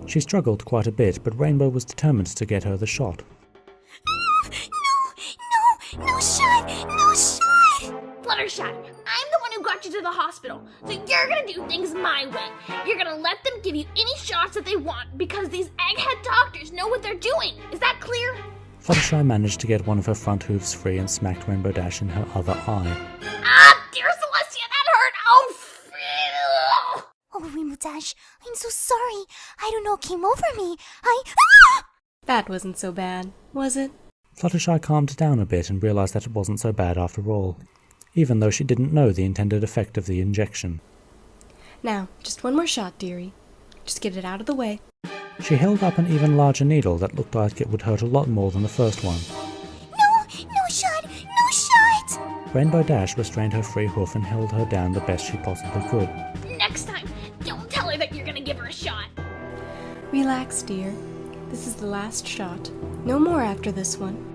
She struggled quite a bit, but Rainbow was determined to get her the shot. No shot! No shot! Fluttershy, I'm the one who got you to the hospital, so you're gonna do things my way. You're gonna let them give you any shots that they want, because these egghead doctors know what they're doing. Is that clear? Fluttershy managed to get one of her front hooves free and smacked Rainbow Dash in her other eye. Dear Celestia, that hurt! Oh, Rainbow Dash, I'm so sorry. I don't know what came over me. That wasn't so bad, was it? Fluttershy calmed down a bit and realized that it wasn't so bad after all, even though she didn't know the intended effect of the injection. Now, just one more shot, dearie. Just get it out of the way. She held up an even larger needle that looked like it would hurt a lot more than the first one. No shot! No shot! Rainbow Dash restrained her free hoof and held her down the best she possibly could. Next time, don't tell her that you're gonna give her a shot. Relax, dear. This is the last shot. No more after this one.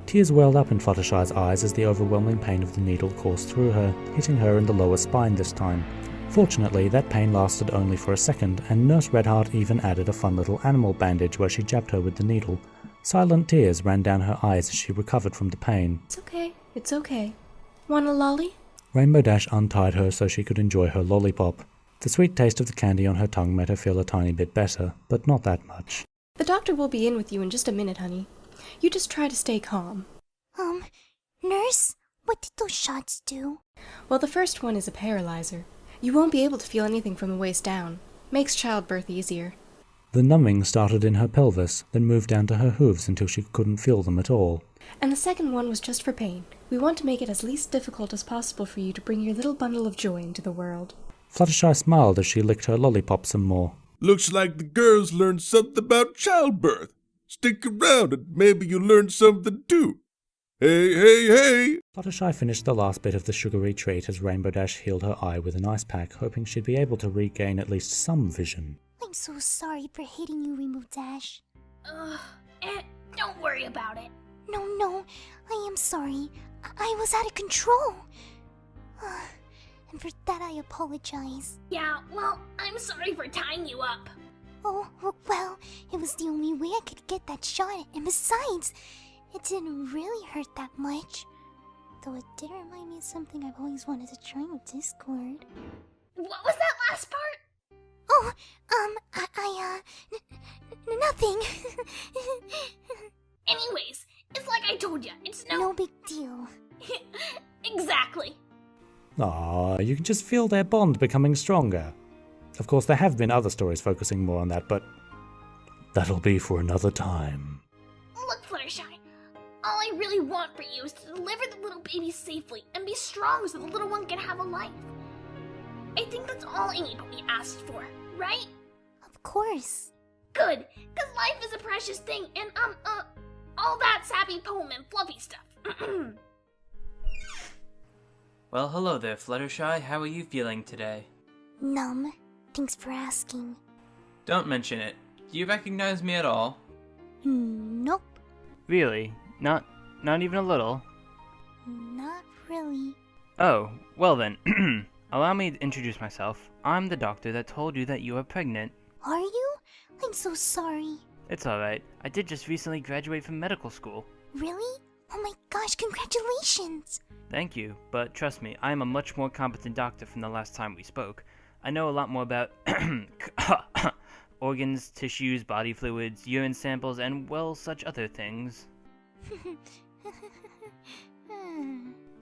Tears welled up in Fluttershy's eyes as the overwhelming pain of the needle coursed through her, hitting her in the lower spine this time. Fortunately, that pain lasted only for a second, and Nurse Redheart even added a fun little animal bandage where she jabbed her with the needle. Silent tears ran down her eyes as she recovered from the pain. It's okay. Want a lolly? Rainbow Dash untied her so she could enjoy her lollipop. The sweet taste of the candy on her tongue made her feel a tiny bit better, but not that much. The doctor will be in with you in just a minute, honey. You just try to stay calm. Nurse, what did those shots do? Well, the first one is a paralyzer. You won't be able to feel anything from the waist down. Makes childbirth easier. The numbing started in her pelvis, then moved down to her hooves until she couldn't feel them at all. And the second one was just for pain. We want to make it as least difficult as possible for you to bring your little bundle of joy into the world. Fluttershy smiled as she licked her lollipop some more. Looks like the girls learned something about childbirth. Stick around and maybe you'll learn something too. Hey, hey, hey! Fluttershy finished the last bit of the sugary treat as Rainbow Dash healed her eye with an ice pack, hoping she'd be able to regain at least some vision. I'm so sorry for hitting you, Rainbow Dash. Don't worry about it. No, I am sorry. I was out of control. And for that I apologize. Yeah, well, I'm sorry for tying you up. Oh, well, it was the only way I could get that shot, and besides, it didn't really hurt that much. Though it did remind me of something I've always wanted to try with Discord. What was that last part? Oh, nothing. Anyways, it's like I told you, it's no big deal. Exactly. Ah, you can just feel their bond becoming stronger. Of course, there have been other stories focusing more on that, but that'll be for another time. Look, Fluttershy, all I really want for you is to deliver the little baby safely and be strong so the little one can have a life. I think that's all anybody asked for, right? Of course. Good, because life is a precious thing, and all that sappy poem and fluffy stuff. Well, hello there, Fluttershy. How are you feeling today? Numb. Thanks for asking. Don't mention it. Do you recognize me at all? Nope. Really? Not even a little? Not really. Oh, well then. Allow me to introduce myself. I'm the doctor that told you that you are pregnant. Are you? I'm so sorry. It's alright. I did just recently graduate from medical school. Really? Oh my gosh, congratulations! Thank you, but trust me, I am a much more competent doctor from the last time we spoke. I know a lot more about organs, tissues, body fluids, urine samples, and, well, such other things.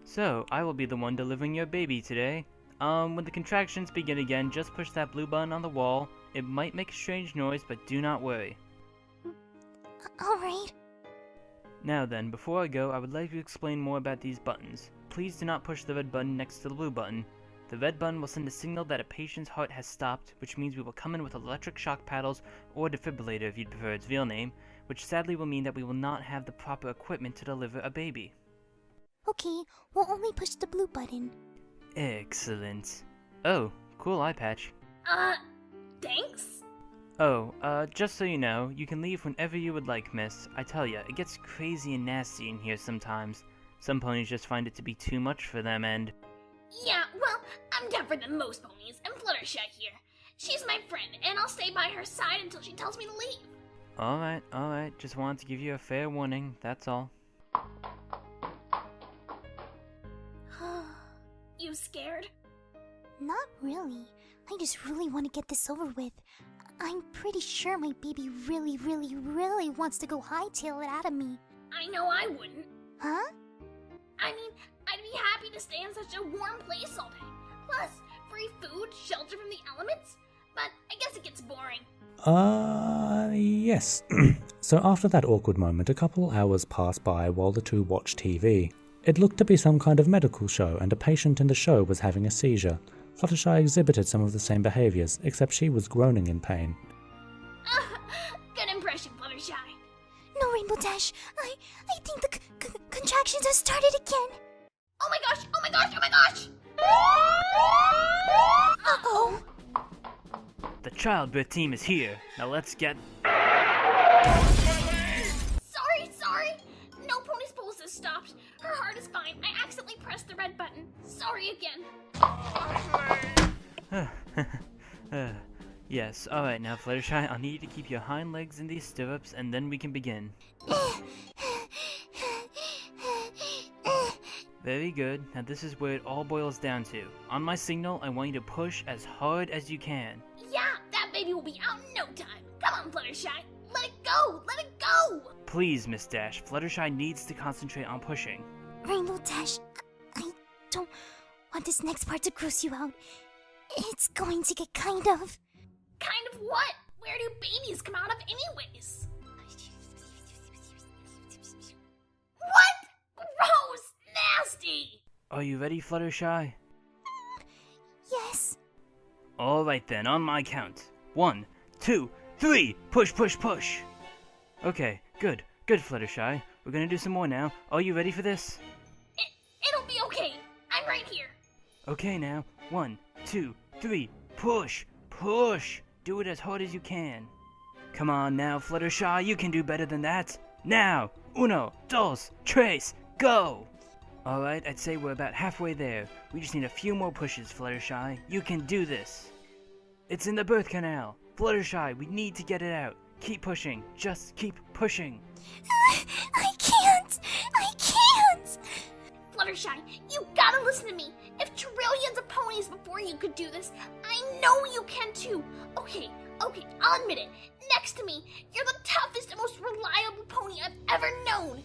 So, I will be the one delivering your baby today. When the contractions begin again, just push that blue button on the wall. It might make a strange noise, but do not worry. Alright. Now then, before I go, I would like to explain more about these buttons. Please do not push the red button next to the blue button. The red button will send a signal that a patient's heart has stopped, which means we will come in with electric shock paddles, or defibrillator if you'd prefer its real name, which sadly will mean that we will not have the proper equipment to deliver a baby. Okay, we'll only push the blue button. Excellent. Oh, cool eye patch. Thanks? Oh, just so you know, you can leave whenever you would like, miss. I tell ya, it gets crazy and nasty in here sometimes. Some ponies just find it to be too much for them and... Yeah, well, I'm tougher than most ponies, and Fluttershy here. She's my friend, and I'll stay by her side until she tells me to leave. Alright, just wanted to give you a fair warning, that's all. You scared? Not really. I just really want to get this over with. I'm pretty sure my baby really wants to go hightail it out of me. I know I wouldn't. Huh? I mean, I'd be happy to stay in such a warm place all day. Plus, free food, shelter from the elements. But I guess it gets boring. Yes. So after that awkward moment, a couple hours passed by while the two watched TV. It looked to be some kind of medical show, and a patient in the show was having a seizure. Fluttershy exhibited some of the same behaviors, except she was groaning in pain. Good impression, Fluttershy. No, Rainbow Dash. I think the contractions have started again. Oh my gosh, oh my gosh, oh my gosh! Uh-oh. The childbirth team is here. Now let's get... Sorry. No pony's pulse has stopped. Her heart is fine. I accidentally pressed the red button. Sorry again. Yes, alright now, Fluttershy, I'll need you to keep your hind legs in these stirrups, and then we can begin. Very good. Now this is where it all boils down to. On my signal, I want you to push as hard as you can. Yeah, that baby will be out in no time. Come on, Fluttershy. Let it go! Let it go! Please, Miss Dash, Fluttershy needs to concentrate on pushing. Rainbow Dash, I don't want this next part to gross you out. It's going to get kind of... Kind of what? Where do babies come out of anyways? What? Gross! Nasty! Are you ready, Fluttershy? Yes. Alright then, on my count. 1, 2, 3! Push, push, push! Okay, good. Good, Fluttershy. We're gonna do some more now. Are you ready for this? It'll be okay. I'm right here. Okay now. 1, 2, 3. Push! Push! Do it as hard as you can. Come on now, Fluttershy. You can do better than that. Now! 1, 2, 3, go! Alright, I'd say we're about halfway there. We just need a few more pushes, Fluttershy. You can do this. It's in the birth canal. Fluttershy, we need to get it out. Keep pushing. Just keep pushing. I can't! I can't! Fluttershy, you gotta listen to me. If trillions of ponies before you could do this, I know you can too. Okay, I'll admit it. Next to me, you're the toughest and most reliable pony I've ever known.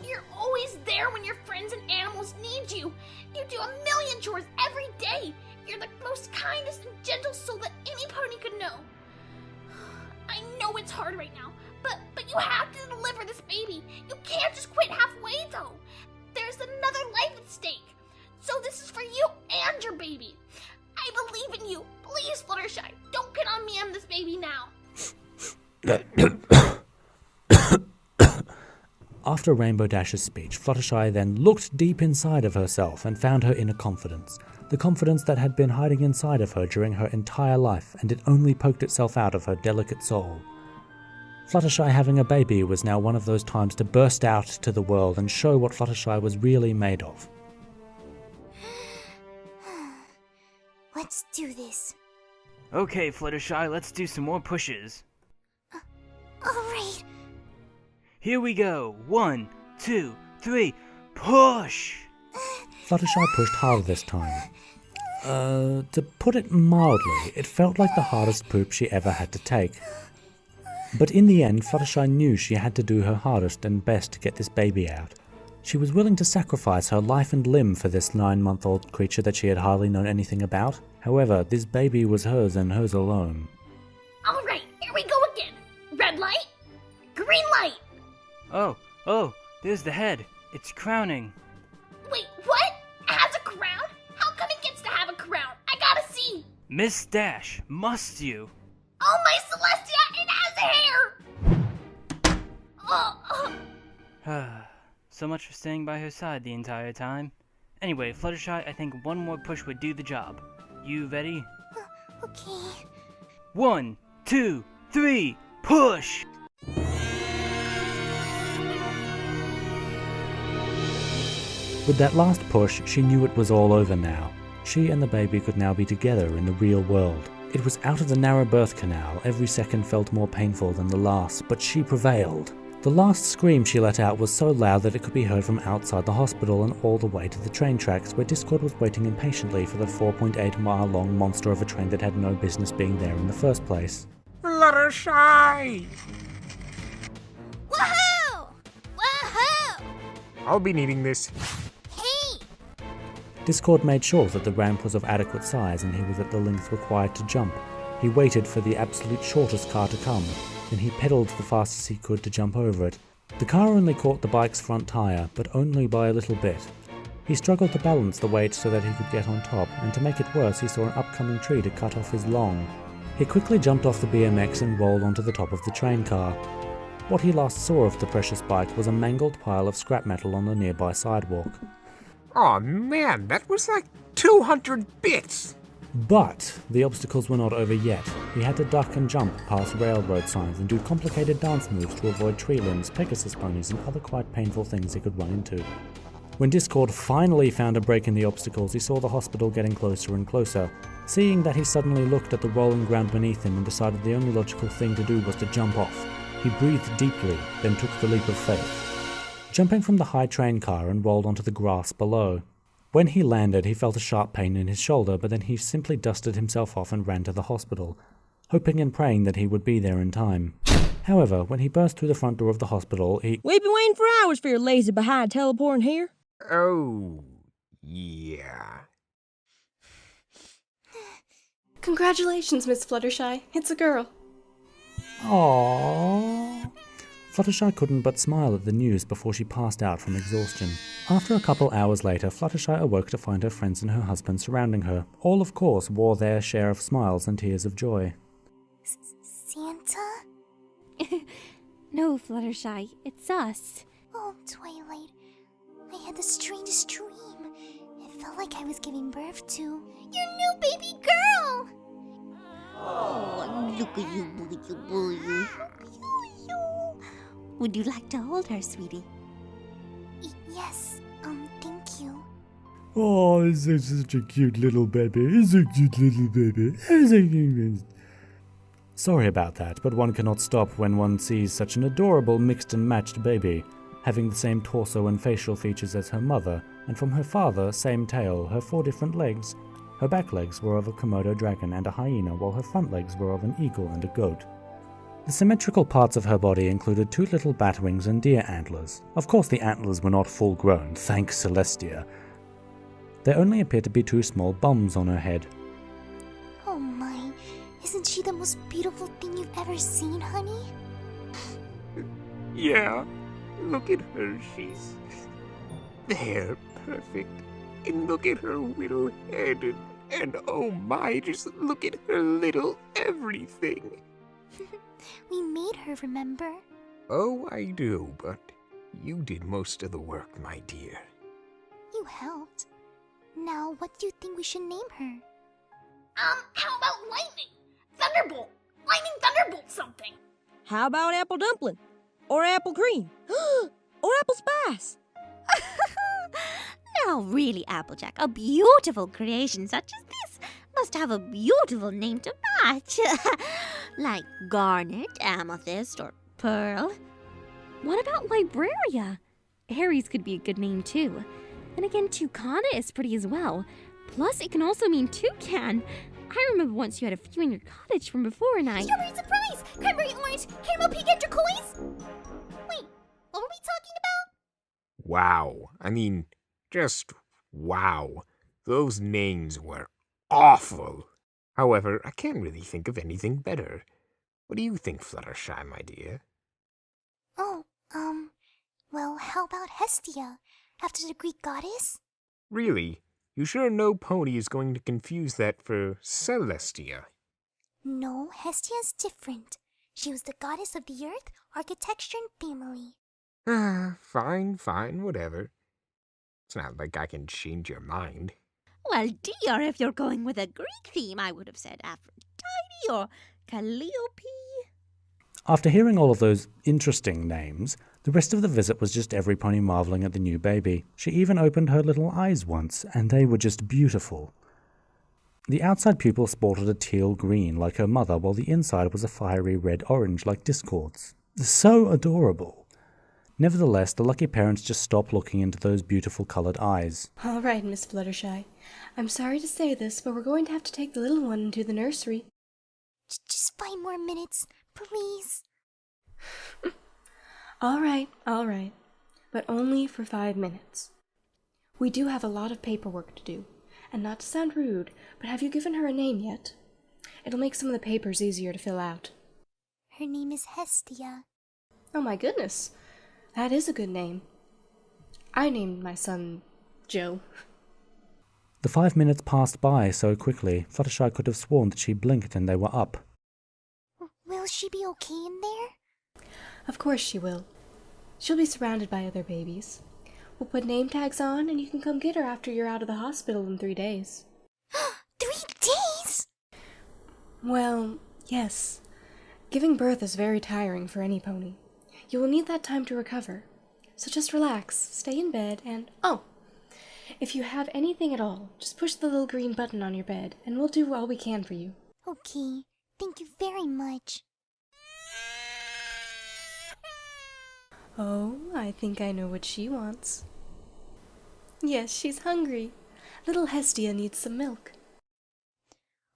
You're always there when your friends and animals need you. You do a million chores every day. You're the most kindest and gentle soul that any pony could know. I know it's hard right now, but you have to deliver this baby. You can't just quit halfway though. There's another life at stake. So this is for you and your baby. I believe in you. Please, Fluttershy, don't get on me and this baby now. After Rainbow Dash's speech, Fluttershy then looked deep inside of herself and found her inner confidence. The confidence that had been hiding inside of her during her entire life, and it only poked itself out of her delicate soul. Fluttershy having a baby was now one of those times to burst out to the world and show what Fluttershy was really made of. Let's do this. Okay, Fluttershy, let's do some more pushes. Alright. Here we go. 1, 2, 3, push! Fluttershy pushed harder this time. To put it mildly, it felt like the hardest poop she ever had to take. But in the end, Fluttershy knew she had to do her hardest and best to get this baby out. She was willing to sacrifice her life and limb for this 9-month-old creature that she had hardly known anything about. However, this baby was hers and hers alone. Alright, here we go again. Red light, green light. Oh, there's the head. It's crowning. Wait, what? It has a crown? How come it gets to have a crown? I gotta see. Miss Dash, must you? Oh my Celestia, it has hair! So much for staying by her side the entire time. Anyway, Fluttershy, I think one more push would do the job. You ready? Okay. 1, 2, 3, push! With that last push, she knew it was all over now. She and the baby could now be together in the real world. It was out of the narrow birth canal. Every second felt more painful than the last, but she prevailed. The last scream she let out was so loud that it could be heard from outside the hospital and all the way to the train tracks, where Discord was waiting impatiently for the 4.8-mile-long monster of a train that had no business being there in the first place. Fluttershy! Woohoo! Woohoo! I'll be needing this. Discord made sure that the ramp was of adequate size and he was at the length required to jump. He waited for the absolute shortest car to come, then he pedalled the fastest he could to jump over it. The car only caught the bike's front tyre, but only by a little bit. He struggled to balance the weight so that he could get on top, and to make it worse he saw an upcoming tree to cut off his long. He quickly jumped off the BMX and rolled onto the top of the train car. What he last saw of the precious bike was a mangled pile of scrap metal on the nearby sidewalk. Aw man, that was like 200 bits! But the obstacles were not over yet. He had to duck and jump past railroad signs and do complicated dance moves to avoid tree limbs, Pegasus ponies, and other quite painful things he could run into. When Discord finally found a break in the obstacles, he saw the hospital getting closer and closer. Seeing that, he suddenly looked at the rolling ground beneath him and decided the only logical thing to do was to jump off. He breathed deeply, then took the leap of faith. jumping from the high train car and rolled onto the grass below. When he landed, he felt a sharp pain in his shoulder, but then he simply dusted himself off and ran to the hospital, hoping and praying that he would be there in time. However, when he burst through the front door of the hospital, We've been waiting for hours for your lazy behind teleporting here. Oh, yeah. Congratulations, Miss Fluttershy. It's a girl. Aww. Fluttershy couldn't but smile at the news before she passed out from exhaustion. After a couple hours later, Fluttershy awoke to find her friends and her husband surrounding her. All, of course, wore their share of smiles and tears of joy. Santa? No, Fluttershy, it's us. Oh, Twilight. I had the strangest dream. It felt like I was giving birth to your new baby girl! Oh, look at you, boy. Would you like to hold her, sweetie? Yes, thank you. Oh, it's such a cute little baby. It's a cute little baby. It's a cute... Sorry about that, but one cannot stop when one sees such an adorable mixed and matched baby, having the same torso and facial features as her mother, and from her father, same tail, her 4 different legs. Her back legs were of a Komodo dragon and a hyena, while her front legs were of an eagle and a goat. The symmetrical parts of her body included 2 little bat wings and deer antlers. Of course the antlers were not full grown, thank Celestia. There only appeared to be 2 small bumps on her head. Oh my, isn't she the most beautiful thing you've ever seen, honey? Yeah, look at her, she's... there, perfect. And look at her little head, and oh my, just look at her little everything. We made her, remember? Oh, I do, but you did most of the work, my dear. You helped. Now, what do you think we should name her? How about lightning? Thunderbolt! Lightning Thunderbolt something! How about apple dumpling? Or apple cream? Or apple spice? Now, really, Applejack, a beautiful creation such as this must have a beautiful name to match. Like garnet, amethyst, or pearl. What about Libraria? Aries could be a good name too. And again, Toucana is pretty as well. Plus, it can also mean toucan. I remember once you had a few in your cottage from before, and I... Strawberry surprise! Cranberry orange! Caramel pecan turquoise! Wait, what were we talking about? Wow. I mean, just wow. Those names were awful. However, I can't really think of anything better. What do you think, Fluttershy, my dear? Oh, well, how about Hestia, after the Greek goddess? Really? You sure no pony is going to confuse that for Celestia? No, Hestia's different. She was the goddess of the earth, architecture, and family. Ah, fine, whatever. It's not like I can change your mind. Well, dear, if you're going with a Greek theme, I would have said Aphrodite or Calliope. After hearing all of those interesting names, the rest of the visit was just every pony marveling at the new baby. She even opened her little eyes once, and they were just beautiful. The outside pupil sported a teal green like her mother, while the inside was a fiery red-orange like Discord's. So adorable. Nevertheless, the lucky parents just stopped looking into those beautiful coloured eyes. All right, Miss Fluttershy. I'm sorry to say this, but we're going to have to take the little one into the nursery. Just 5 more minutes, please. All right. But only for 5 minutes. We do have a lot of paperwork to do. And not to sound rude, but have you given her a name yet? It'll make some of the papers easier to fill out. Her name is Hestia. Oh my goodness. That is a good name. I named my son Joe. The 5 minutes passed by so quickly, Fluttershy could have sworn that she blinked and they were up. Will she be okay in there? Of course she will. She'll be surrounded by other babies. We'll put name tags on and you can come get her after you're out of the hospital in 3 days. 3 days? Well, yes. Giving birth is very tiring for any pony. You will need that time to recover. So just relax, stay in bed, and... oh! If you have anything at all, just push the little green button on your bed, and we'll do all we can for you. Okay, thank you very much. Oh, I think I know what she wants. Yes, she's hungry. Little Hestia needs some milk.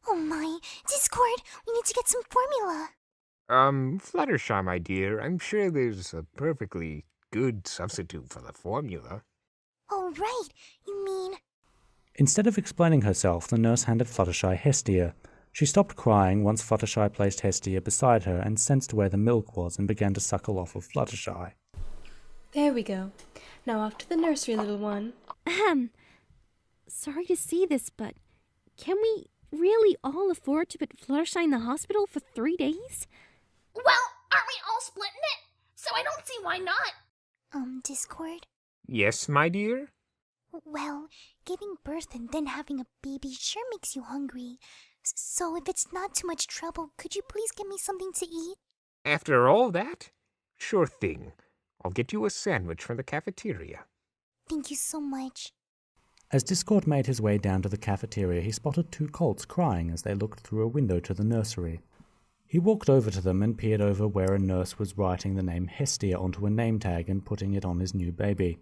Oh my, Discord, we need to get some formula. Fluttershy, my dear, I'm sure there's a perfectly good substitute for the formula. Oh, right, you mean... Instead of explaining herself, the nurse handed Fluttershy Hestia. She stopped crying once Fluttershy placed Hestia beside her and sensed where the milk was and began to suckle off of Fluttershy. There we go. Now off to the nursery, little one. Sorry to see this, but can we really all afford to put Fluttershy in the hospital for 3 days? Well, aren't we all splitting it? So I don't see why not. Discord? Yes, my dear? Well, giving birth and then having a baby sure makes you hungry. So if it's not too much trouble, could you please get me something to eat? After all that? Sure thing. I'll get you a sandwich from the cafeteria. Thank you so much. As Discord made his way down to the cafeteria, he spotted 2 colts crying as they looked through a window to the nursery. He walked over to them and peered over where a nurse was writing the name Hestia onto a name tag and putting it on his new baby.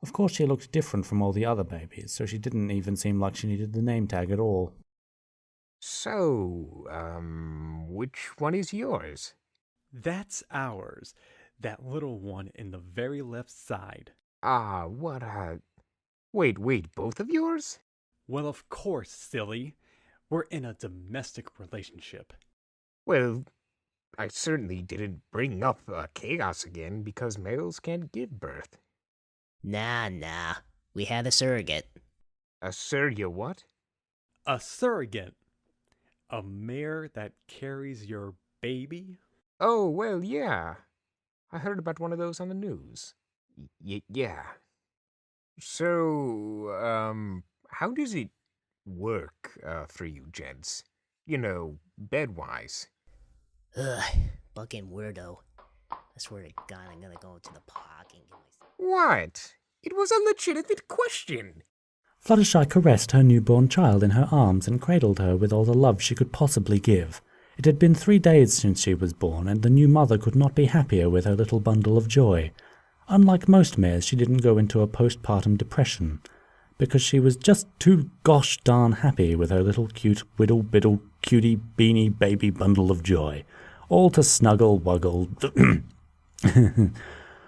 Of course, she looked different from all the other babies, so she didn't even seem like she needed the name tag at all. So, which one is yours? That's ours. That little one in the very left side. What Wait, both of yours? Well, of course, silly. We're in a domestic relationship. Well, I certainly didn't bring up chaos again because males can't give birth. Nah. We had a surrogate. A surrogate what? A surrogate. A mare that carries your baby? Oh, well, yeah. I heard about one of those on the news. Yeah. So, how does it work for you gents? You know, bed-wise. Ugh, fucking weirdo. I swear to God, I'm gonna go to the park and get myself... What? It was a legitimate question. Fluttershy caressed her newborn child in her arms and cradled her with all the love she could possibly give. It had been 3 days since she was born, and the new mother could not be happier with her little bundle of joy. Unlike most mares, she didn't go into a postpartum depression, because she was just too gosh darn happy with her little cute whittle-biddle cutie beanie baby bundle of joy, all to snuggle wuggle.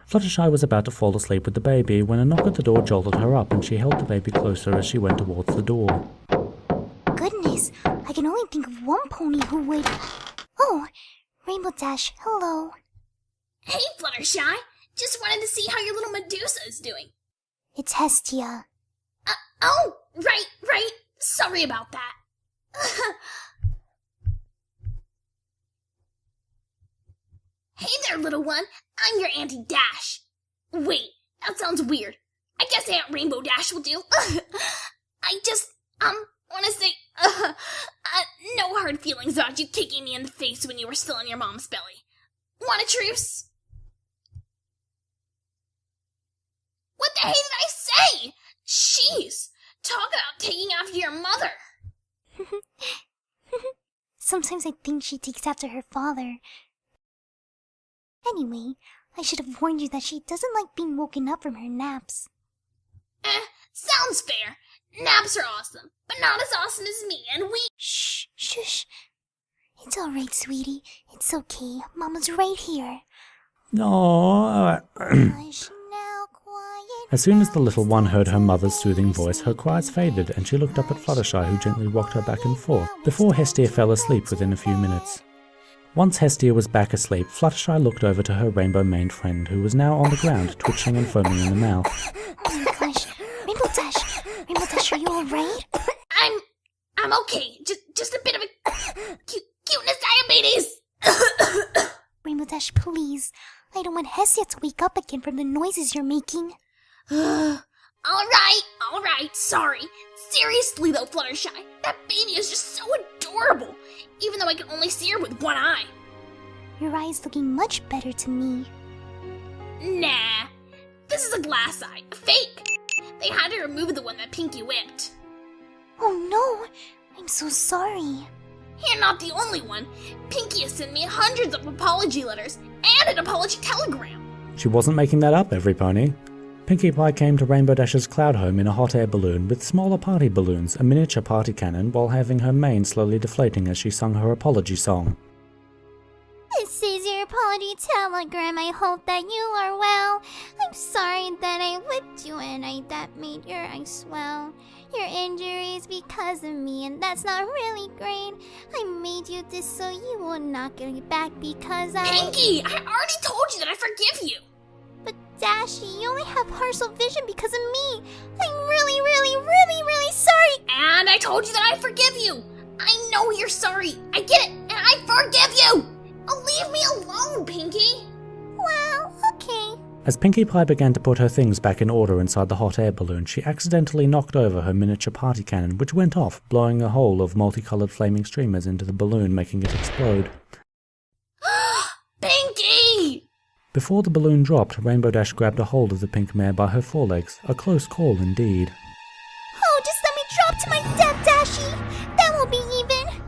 Fluttershy was about to fall asleep with the baby when a knock at the door jolted her up, and she held the baby closer as she went towards the door. Goodness, I can only think of one pony who would... Oh, Rainbow Dash, hello. Hey, Fluttershy. Just wanted to see how your little Medusa is doing. It's Hestia. Oh, right. Sorry about that. Hey there, little one. I'm your Auntie Dash. Wait, that sounds weird. I guess Aunt Rainbow Dash will do. I just, want to say, no hard feelings about you kicking me in the face when you were still in your mom's belly. Want a truce? What the hey did I say? Jeez, talk about taking after your mother. Sometimes I think she takes after her father. Anyway, I should have warned you that she doesn't like being woken up from her naps. Sounds fair. Naps are awesome, but not as awesome as me, and we— Shh, shush. It's alright, sweetie. It's okay. Mama's right here. No. As soon as the little one heard her mother's soothing voice, her cries faded, and she looked up at Fluttershy, who gently rocked her back and forth, before Hestia fell asleep within a few minutes. Once Hestia was back asleep, Fluttershy looked over to her rainbow-maned friend, who was now on the ground, twitching and foaming in the mouth. Oh my gosh, Rainbow Dash, are you alright? I'm okay. Just a bit of a cuteness diabetes. Rainbow Dash, please. I don't want Hestia to wake up again from the noises you're making. Alright, sorry. Seriously though, Fluttershy, that baby is just so adorable, even though I can only see her with one eye. Your eye's looking much better to me. Nah, this is a glass eye, a fake. They had to remove the one that Pinky whipped. Oh no, I'm so sorry. You're not the only one. Pinky has sent me hundreds of apology letters and an apology telegram. She wasn't making that up, every pony. Pinkie Pie came to Rainbow Dash's cloud home in a hot air balloon with smaller party balloons, a miniature party cannon, while having her mane slowly deflating as she sung her apology song. This is your apology telegram. I hope that you are well. I'm sorry that I whipped you and that made your eyes swell. Your injury is because of me, and that's not really great. I made you this so you will not get it back because Pinkie, I already told you that I forgive you. But Dashy, you only have partial vision because of me. I'm really, really, really, really sorry. And I told you that I forgive you. I know you're sorry. I get it, and I forgive you. Oh, leave me alone, Pinkie. Well, okay. As Pinkie Pie began to put her things back in order inside the hot air balloon, she accidentally knocked over her miniature party cannon, which went off, blowing a hole of multicolored flaming streamers into the balloon, making it explode. Pinkie! Before the balloon dropped, Rainbow Dash grabbed a hold of the pink mare by her forelegs. A close call indeed. Oh, just let me drop to my death, Dashy. That won't be even.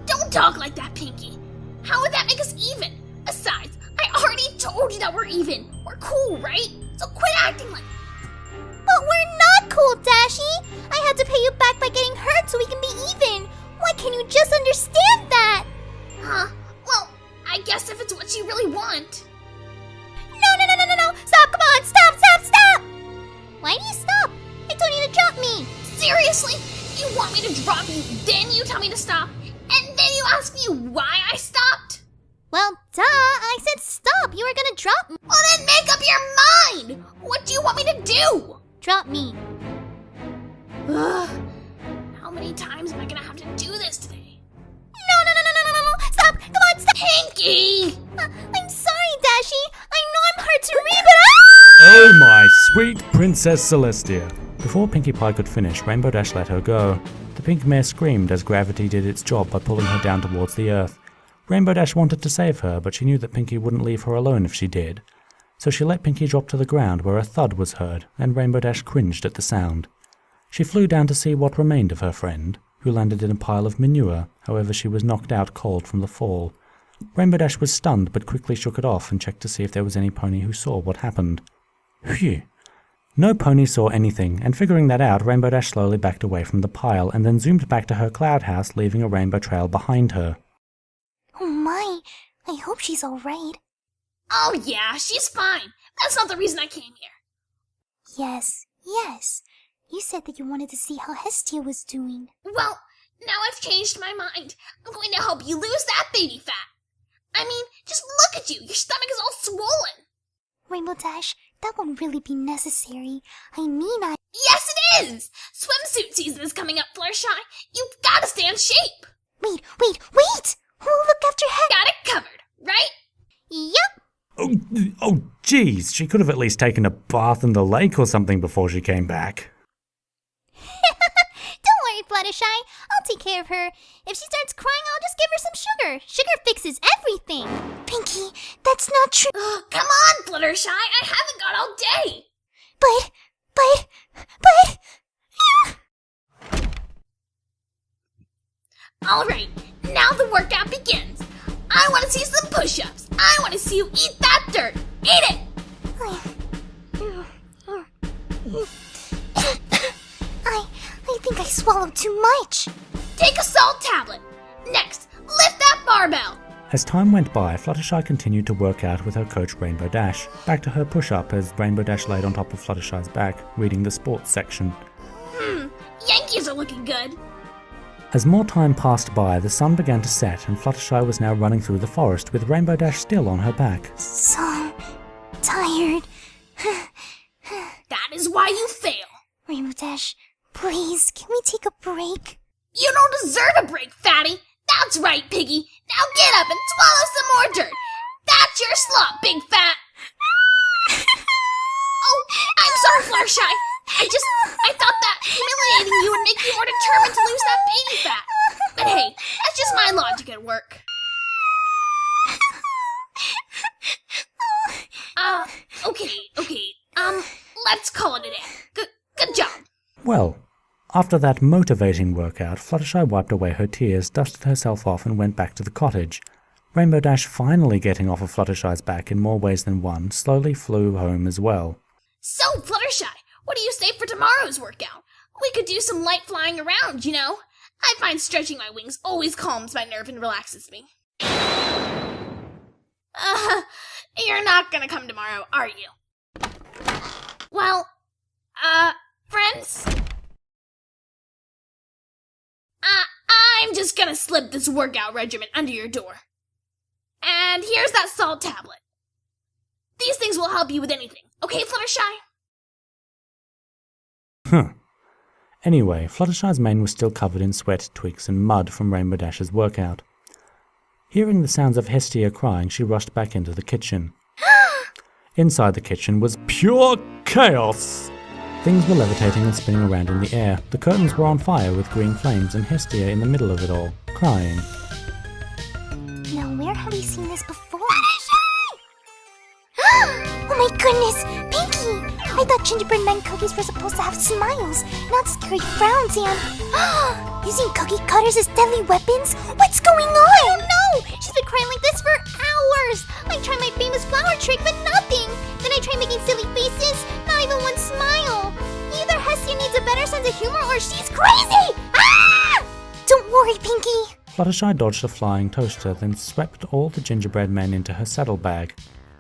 Don't talk like that, Pinkie. How would that make us even? Besides, I already told you that we're even. We're cool, right? So quit acting like... But we're not cool, Dashy. I had to pay you back by getting hurt so we can be even. Why can't you just understand that? Huh? Well, I guess if it's what you really want. No. Stop, come on. Stop. Why do you stop? I told you to drop me. Seriously? You want me to drop you, then you tell me to stop, and then you ask me why I stopped? Well, duh, I said stop. You were gonna drop me. Well, then make up your mind. What do you want me to do? Drop me. Ugh. How many times am I gonna have to do this today? No. Stop. Come on, stop. Pinkie! I'm sorry, Dashy. I know I'm hard to read, but Oh my sweet Princess Celestia! Before Pinkie Pie could finish, Rainbow Dash let her go. The pink mare screamed as gravity did its job by pulling her down towards the earth. Rainbow Dash wanted to save her, but she knew that Pinkie wouldn't leave her alone if she did. So she let Pinkie drop to the ground where a thud was heard, and Rainbow Dash cringed at the sound. She flew down to see what remained of her friend, who landed in a pile of manure. However, she was knocked out cold from the fall. Rainbow Dash was stunned, but quickly shook it off and checked to see if there was any pony who saw what happened. Phew! No pony saw anything, and figuring that out, Rainbow Dash slowly backed away from the pile and then zoomed back to her cloud house, leaving a rainbow trail behind her. oh my, I hope she's alright. Oh yeah, she's fine. That's not the reason I came here. Yes. You said that you wanted to see how Hestia was doing. Well, now I've changed my mind. I'm going to help you lose that baby fat. I mean, just look at you. Your stomach is all swollen. Rainbow Dash, that won't really be necessary. Yes, it is! Swimsuit season is coming up, Fluttershy. You've got to stay in shape. Wait! Who'll look after Hestia? Got it covered, right? Yep. Oh, jeez, she could have at least taken a bath in the lake or something before she came back. Don't worry, Fluttershy. I'll take care of her. If she starts crying, I'll just give her some sugar. Sugar fixes everything. Pinkie, that's not true. Come on, Fluttershy. I haven't got all day. But... All right, now the workout begins. I want to see some push-ups. I want to see you eat that dirt. Eat it! I think I swallowed too much. Take a salt tablet. Next, lift that barbell. As time went by, Fluttershy continued to work out with her coach Rainbow Dash. Back to her push-up as Rainbow Dash laid on top of Fluttershy's back, reading the sports section. Yankees are looking good. As more time passed by, the sun began to set, and Fluttershy was now running through the forest with Rainbow Dash still on her back. So tired. That is why you fail. Rainbow Dash, please, can we take a break? You don't deserve a break, fatty. That's right, Piggy. Now get up and swallow some more dirt. That's your slop, big fat. Oh, I'm sorry, Fluttershy. I thought that humiliating you would make you more determined to lose that baby fat. But hey, that's just my logic at work. Okay. Let's call it a day. Good job. Well, after that motivating workout, Fluttershy wiped away her tears, dusted herself off, and went back to the cottage. Rainbow Dash, finally getting off of Fluttershy's back in more ways than one, slowly flew home as well. So, Fluttershy, what do you say for tomorrow's workout? We could do some light flying around, you know? I find stretching my wings always calms my nerve and relaxes me. You're not gonna come tomorrow, are you? Well, friends? I'm just gonna slip this workout regimen under your door. And here's that salt tablet. These things will help you with anything, okay, Fluttershy? Huh. Anyway, Fluttershy's mane was still covered in sweat, twigs, and mud from Rainbow Dash's workout. Hearing the sounds of Hestia crying, she rushed back into the kitchen. Inside the kitchen was pure chaos! Things were levitating and spinning around in the air. The curtains were on fire with green flames, and Hestia in the middle of it all, crying. Now, where have we seen this before? Oh my goodness! Pinky! I thought gingerbread man cookies were supposed to have smiles, not scary frowns and... using cookie cutters as deadly weapons? What's going on? I don't know! She's been crying like this for hours! I tried my famous flower trick, but nothing! Then I tried making silly faces, not even one smile! Either Hestia needs a better sense of humor or she's crazy! Ah! Don't worry, Pinky! Fluttershy dodged a flying toaster, then swept all the gingerbread men into her saddlebag.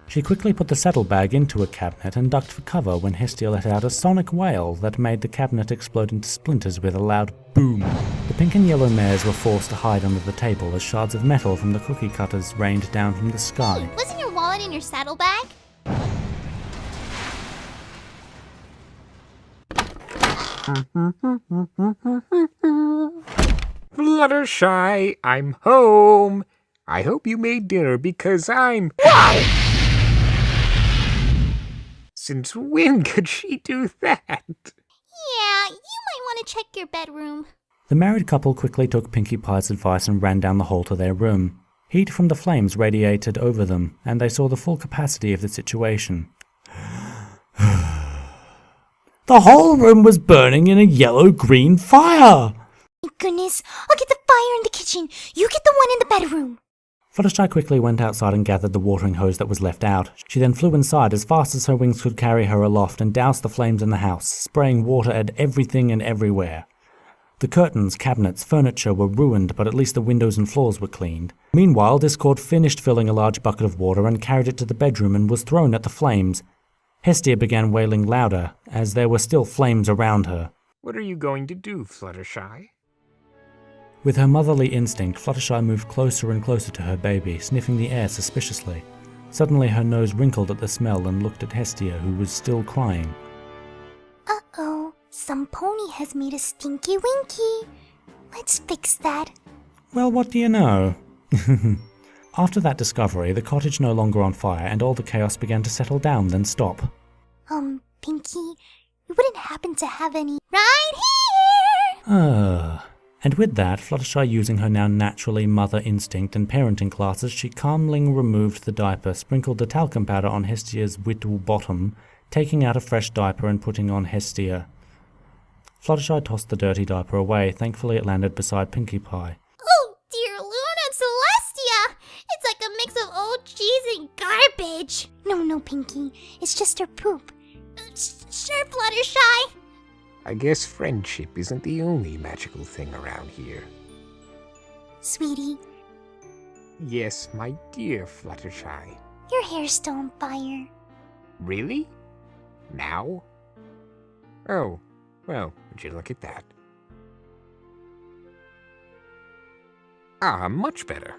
She quickly put the saddlebag into a cabinet and ducked for cover when Hestia let out a sonic wail that made the cabinet explode into splinters with a loud boom. The pink and yellow mares were forced to hide under the table as shards of metal from the cookie cutters rained down from the sky. Hey, wasn't your wallet in your saddlebag? Fluttershy, I'm home. I hope you made dinner because I'm... Since when could she do that? Yeah, you might want to check your bedroom. The married couple quickly took Pinkie Pie's advice and ran down the hall to their room. Heat from the flames radiated over them, and they saw the full capacity of the situation. The whole room was burning in a yellow-green fire! My goodness, I'll get the fire in the kitchen. You get the one in the bedroom. Fluttershy quickly went outside and gathered the watering hose that was left out. She then flew inside as fast as her wings could carry her aloft and doused the flames in the house, spraying water at everything and everywhere. The curtains, cabinets, furniture were ruined, but at least the windows and floors were cleaned. Meanwhile, Discord finished filling a large bucket of water and carried it to the bedroom and was thrown at the flames. Hestia began wailing louder, as there were still flames around her. What are you going to do, Fluttershy? With her motherly instinct, Fluttershy moved closer and closer to her baby, sniffing the air suspiciously. Suddenly her nose wrinkled at the smell and looked at Hestia, who was still crying. Uh-oh, some pony has made a stinky winky. Let's fix that. Well, what do you know? After that discovery, the cottage no longer on fire and all the chaos began to settle down, then stop. Pinky, you wouldn't happen to have any right here? And with that, Fluttershy, using her now naturally mother instinct and parenting classes, she calmly removed the diaper, sprinkled the talcum powder on Hestia's whittle bottom, taking out a fresh diaper and putting on Hestia. Fluttershy tossed the dirty diaper away. Thankfully it landed beside Pinkie Pie. Oh, dear Luna and Celestia! It's like a mix of old cheese and garbage. No, Pinky. It's just her poop. Sure, Fluttershy. I guess friendship isn't the only magical thing around here. Sweetie. Yes, my dear Fluttershy. Your hair's still on fire. Really? Now? Oh, well, would you look at that? Ah, much better.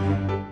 Bye.